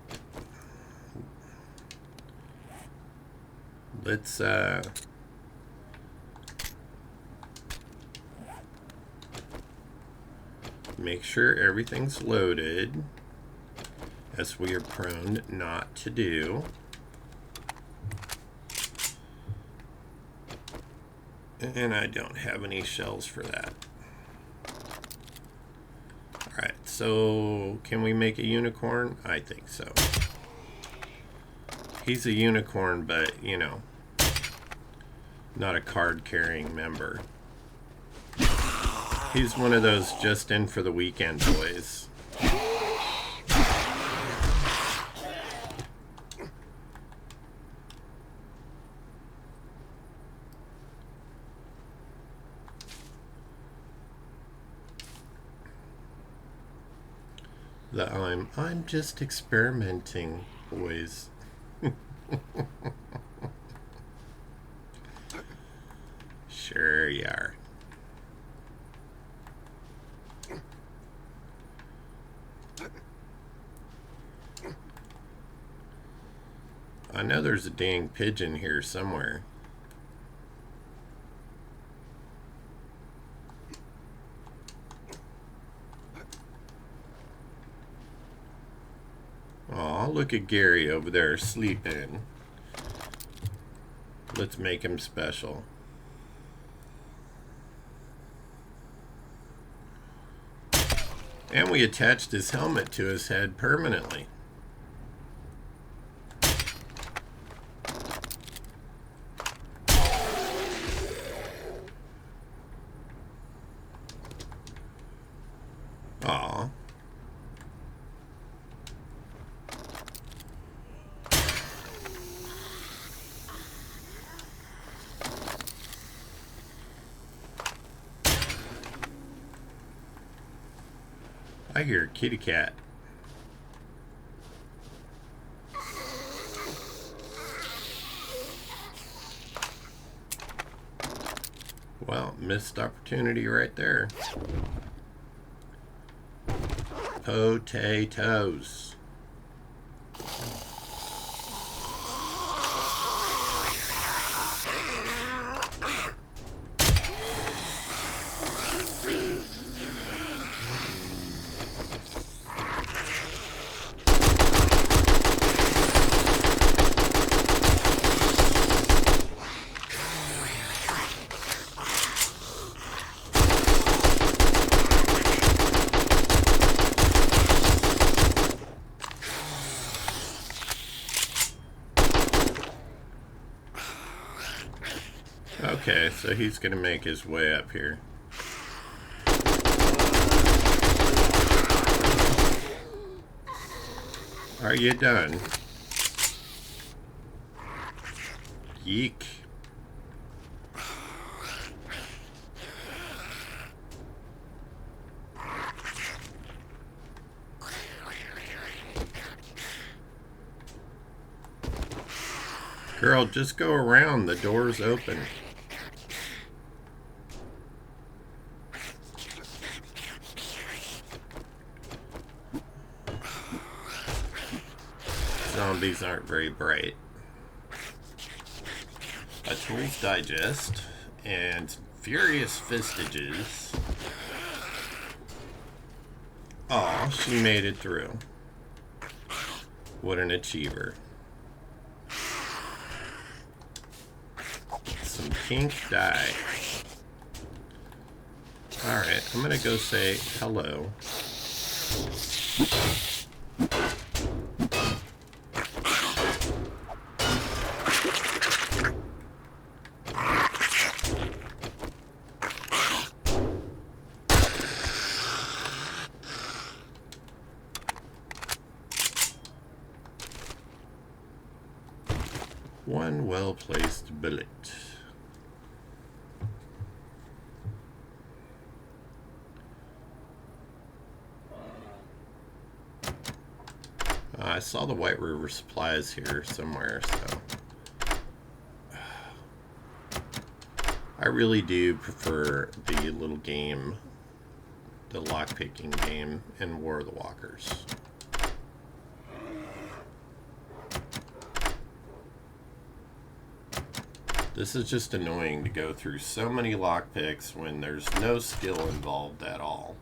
Let's make sure everything's loaded, as we are prone not to do. And I don't have any shells for that. Alright, so can we make a unicorn? I think so. He's a unicorn, but, you know, not a card-carrying member. He's one of those just in for the weekend boys. The I'm just experimenting, boys. Sure you are. I know there's a dang pigeon here somewhere. Aw, look at Gary over there sleeping. Let's make him special. And we attached his helmet to his head permanently. Aw. I hear a kitty cat. Well, missed opportunity right there. Potatoes. Okay, so he's gonna make his way up here. Are you done? Yeek. Girl, just go around. The door's open. Zombies aren't very bright. A Tool's Digest and Furious Fistages. Aw, she made it through. What an achiever. Some pink dye. Alright, I'm gonna go say hello. One well-placed bullet. I saw the White River supplies here somewhere, so I really do prefer the little game, the lockpicking game in War of the Walkers. This is just annoying to go through so many lockpicks when there's no skill involved at all.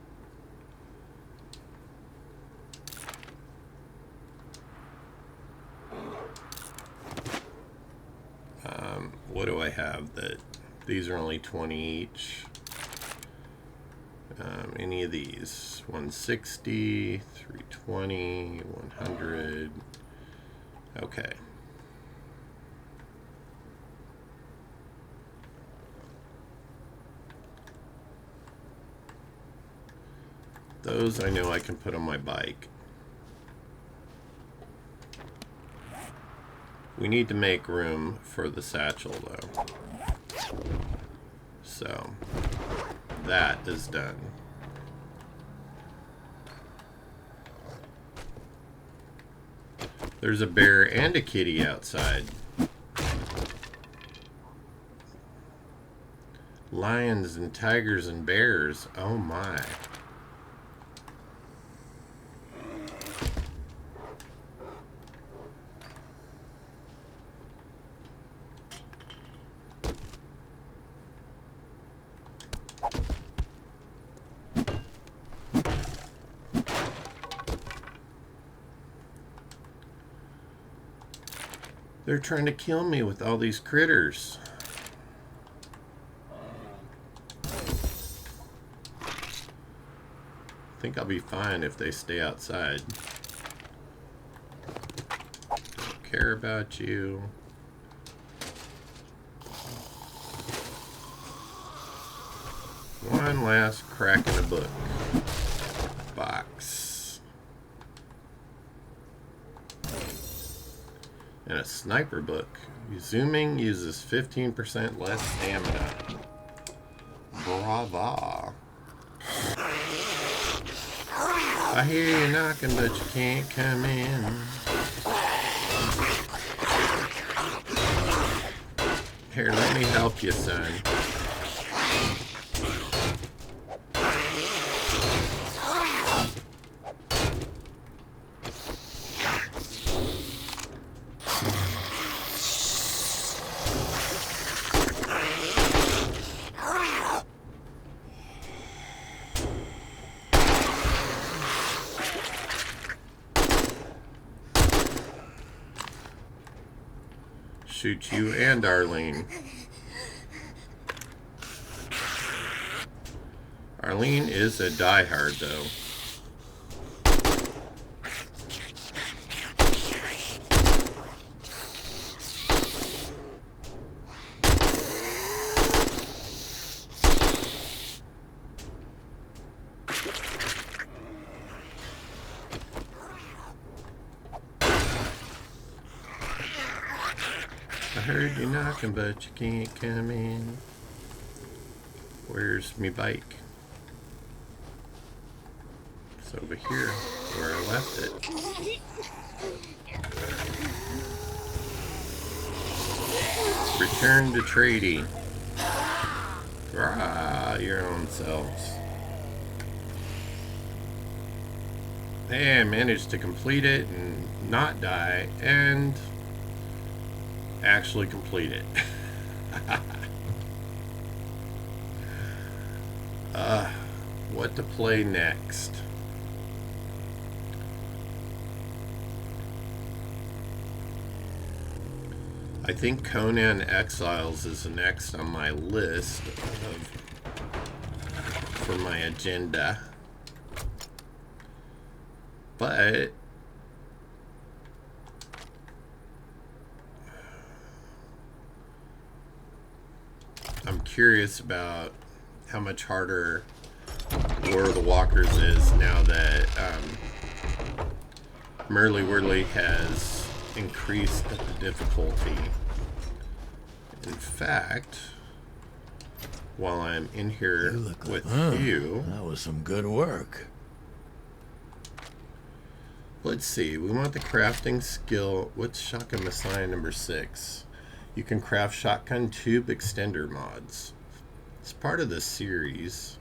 What do I have that These are only 20 each. Any of these. 160, 320, 100. Okay. Those I know I can put on my bike. We need to make room for the satchel though. So that is done. There's a bear and a kitty outside. Lions and tigers and bears. Oh my. They're trying to kill me with all these critters. I think I'll be fine if they stay outside. Don't care about you. One last crack in the book. Box. And a sniper book. Zooming uses 15% less stamina. Brava. I hear you knocking, but you can't come in. Here, let me help you, son. Shoot you and Arlene. Arlene is a diehard, though. I heard you knocking, but you can't come in. Where's me bike? It's over here, where I left it. Return to tradie. Your own selves. Hey, I managed to complete it and not die, and actually complete it. What to play next? I think Conan Exiles is next on my list for my agenda. But I'm curious about how much harder War of the Walkers is now that Merly Whirly has increased the difficulty. In fact, while I'm in here with you, that was some good work. Let's see. We want the crafting skill. What's Shotgun Messiah number 6? You can craft shotgun tube extender mods. It's part of the series.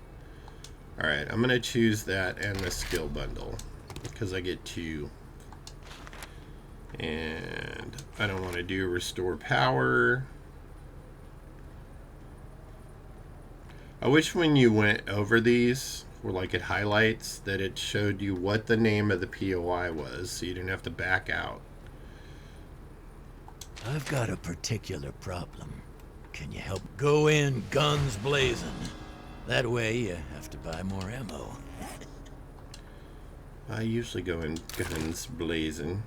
Alright, I'm going to choose that and the skill bundle because I get 2. And I don't want to do restore power. I wish when you went over these, where like it highlights, that it showed you what the name of the POI was so you didn't have to back out. I've got a particular problem. Can you help go in guns blazing? That way you have to buy more ammo. I usually go in guns blazing.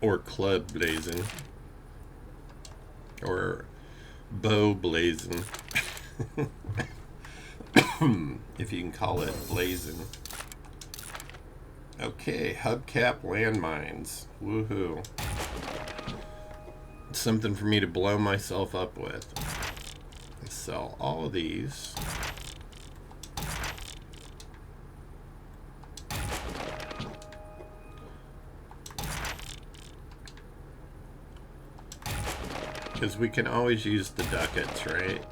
Or club blazing. Or bow blazing. If you can call it blazing. Okay, hubcap landmines. Woohoo. Something for me to blow myself up with. Sell all of these. Because we can always use the ducats, right?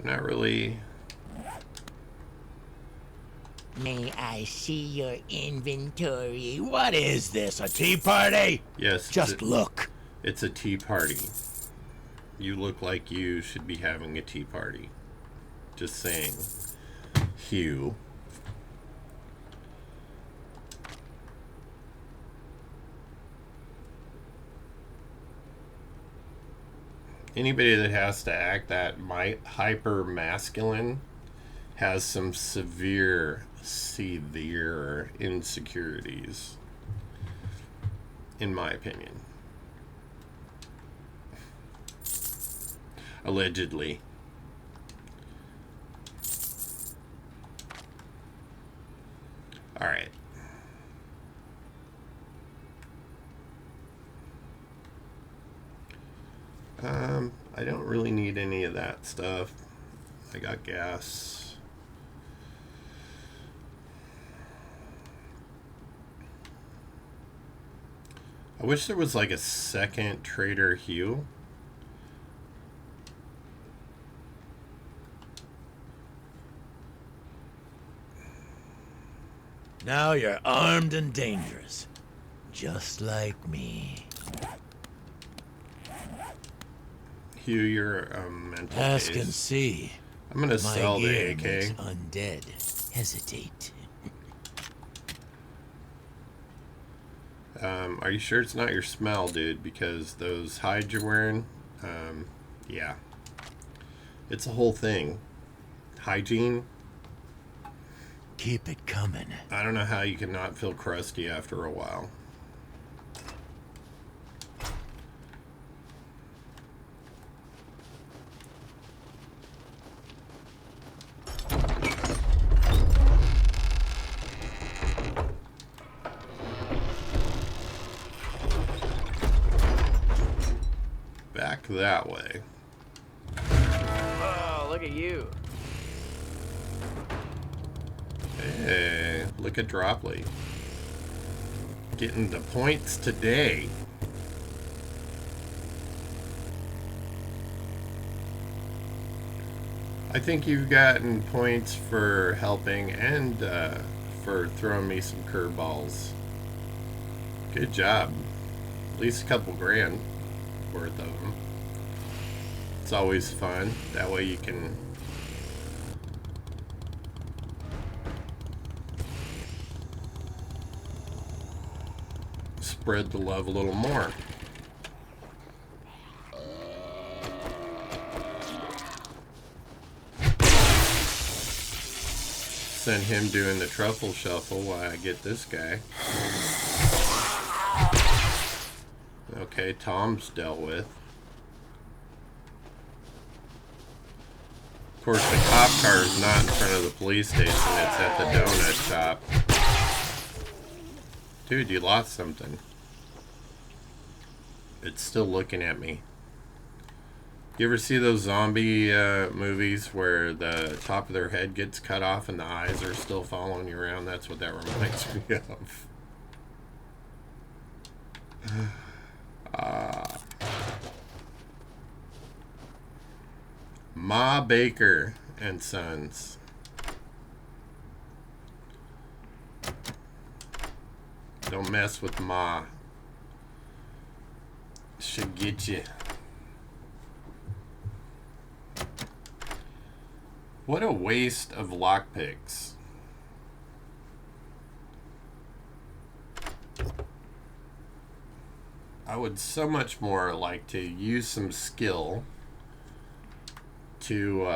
Not really. May I see your inventory? What is this, a tea party? Yes. Just look. It's a tea party. You look like you should be having a tea party. Just saying. Hugh. Anybody that has to act that hyper masculine has some severe insecurities, in my opinion. Allegedly. All right. I don't really need any of that stuff. I got gas. I wish there was like a second Trader Hugh. Now you're armed and dangerous. Just like me. Hugh, you're a mental Ask case. and see. I'm gonna sell the gear AK. makes undead hesitate. Are you sure it's not your smell, dude? Because those hides you're wearing, yeah. It's a whole thing. Hygiene. Keep it coming. I don't know how you can not feel crusty after a while. Back that way. Oh, look at you. Hey, look at Dropley. Getting the points today. I think you've gotten points for helping and for throwing me some curveballs. Good job. At least a couple grand worth of them. It's always fun. That way you can spread the love a little more. Send him doing the truffle shuffle while I get this guy. Okay, Tom's dealt with. Of course, the cop car is not in front of the police station. It's at the donut shop. Dude, you lost something. It's still looking at me. You ever see those zombie movies where the top of their head gets cut off and the eyes are still following you around? That's what that reminds me of. Ma Baker and Sons. Don't mess with Ma. Should get you. What a waste of lockpicks. I would so much more like to use some skill to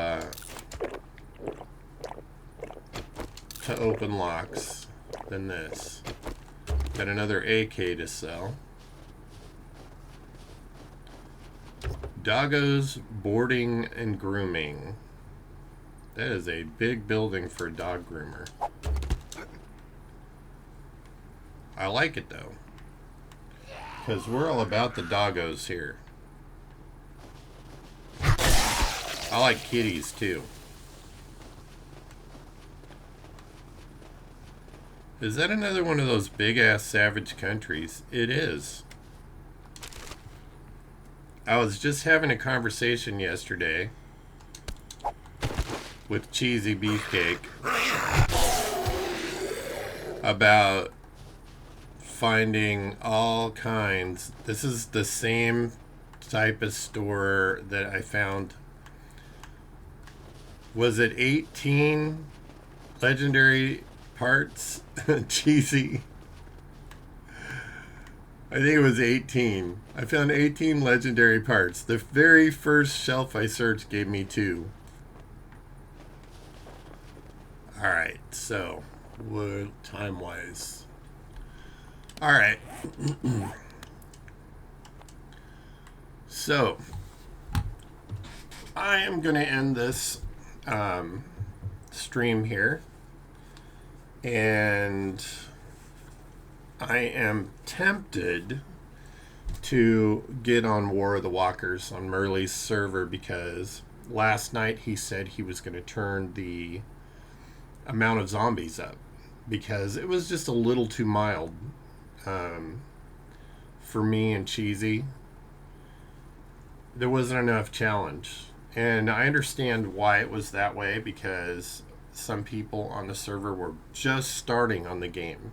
open locks than this. Got another AK to sell. Doggos Boarding and Grooming. That is a big building for a dog groomer. I like it though, because we're all about the doggos here. I like kitties too. Is that another one of those big ass savage countries? It is. I was just having a conversation yesterday with Cheesy Beefcake about finding all kinds. This is the same type of store that I found. Was it 18 legendary parts? Cheesy. I think it was 18. I found 18 legendary parts. The very first shelf I searched gave me 2. Alright, so what time wise? Alright. So I am going to end this stream here, and I am tempted to get on War of the Walkers on Merle's server, because last night he said he was going to turn the amount of zombies up because it was just a little too mild for me and Cheesy. There wasn't enough challenge, and I understand why it was that way, because some people on the server were just starting on the game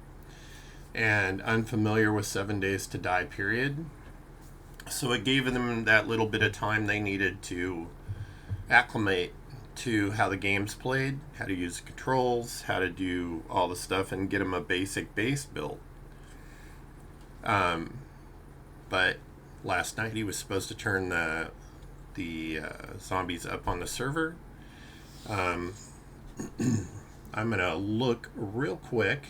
and unfamiliar with 7 days to die period, so it gave them that little bit of time they needed to acclimate to how the game's played, how to use the controls, how to do all the stuff, and get them a basic base build. But last night he was supposed to turn the zombies up on the server. I'm gonna look real quick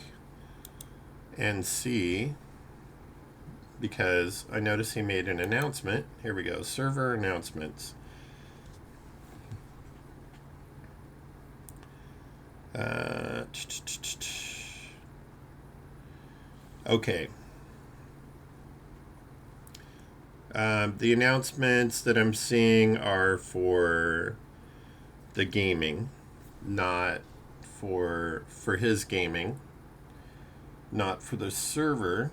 and see, because I noticed he made an announcement. Here we go, server announcements. Okay. The announcements that I'm seeing are for the gaming, not for his gaming, not for the server.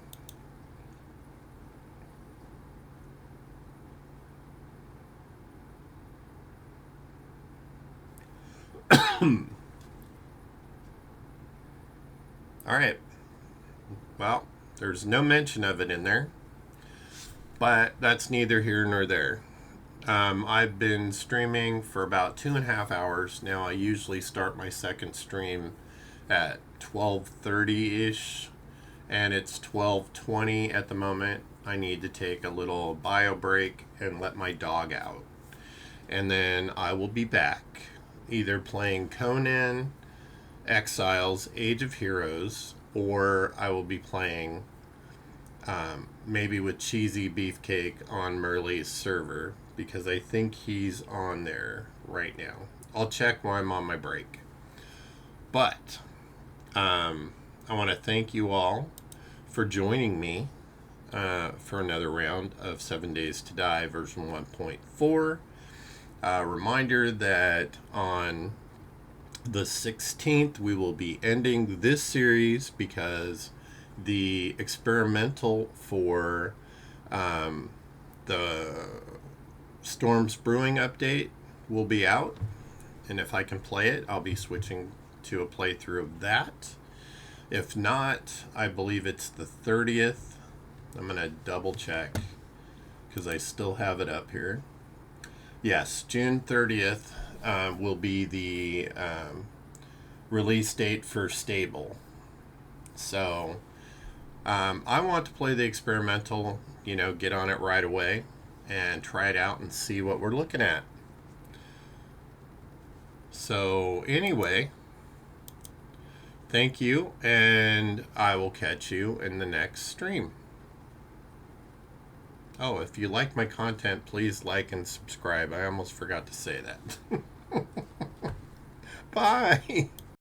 Alright. Well, there's no mention of it in there, but that's neither here nor there. I've been streaming for about 2.5 hours now. I usually start my second stream at 12:30-ish, and it's 12:20 at the moment. I need to take a little bio break and let my dog out, and then I will be back either playing Conan Exiles Age of Heroes, or I will be playing maybe with Cheesy Beefcake on Merle's server, because I think he's on there right now. I'll check while I'm on my break. But I want to thank you all for joining me for another round of 7 Days to Die version 1.4. Reminder that on the 16th we will be ending this series, because the experimental for the Storms Brewing update will be out, and if I can play it, I'll be switching to a playthrough of that. If not, I believe it's the 30th. I'm gonna double check because I still have it up here. Yes, June 30th will be the release date for stable. So I want to play the experimental, get on it right away and try it out and see what we're looking at. So anyway, thank you, and I will catch you in the next stream. Oh, if you like my content, please like and subscribe. I almost forgot to say that. Bye.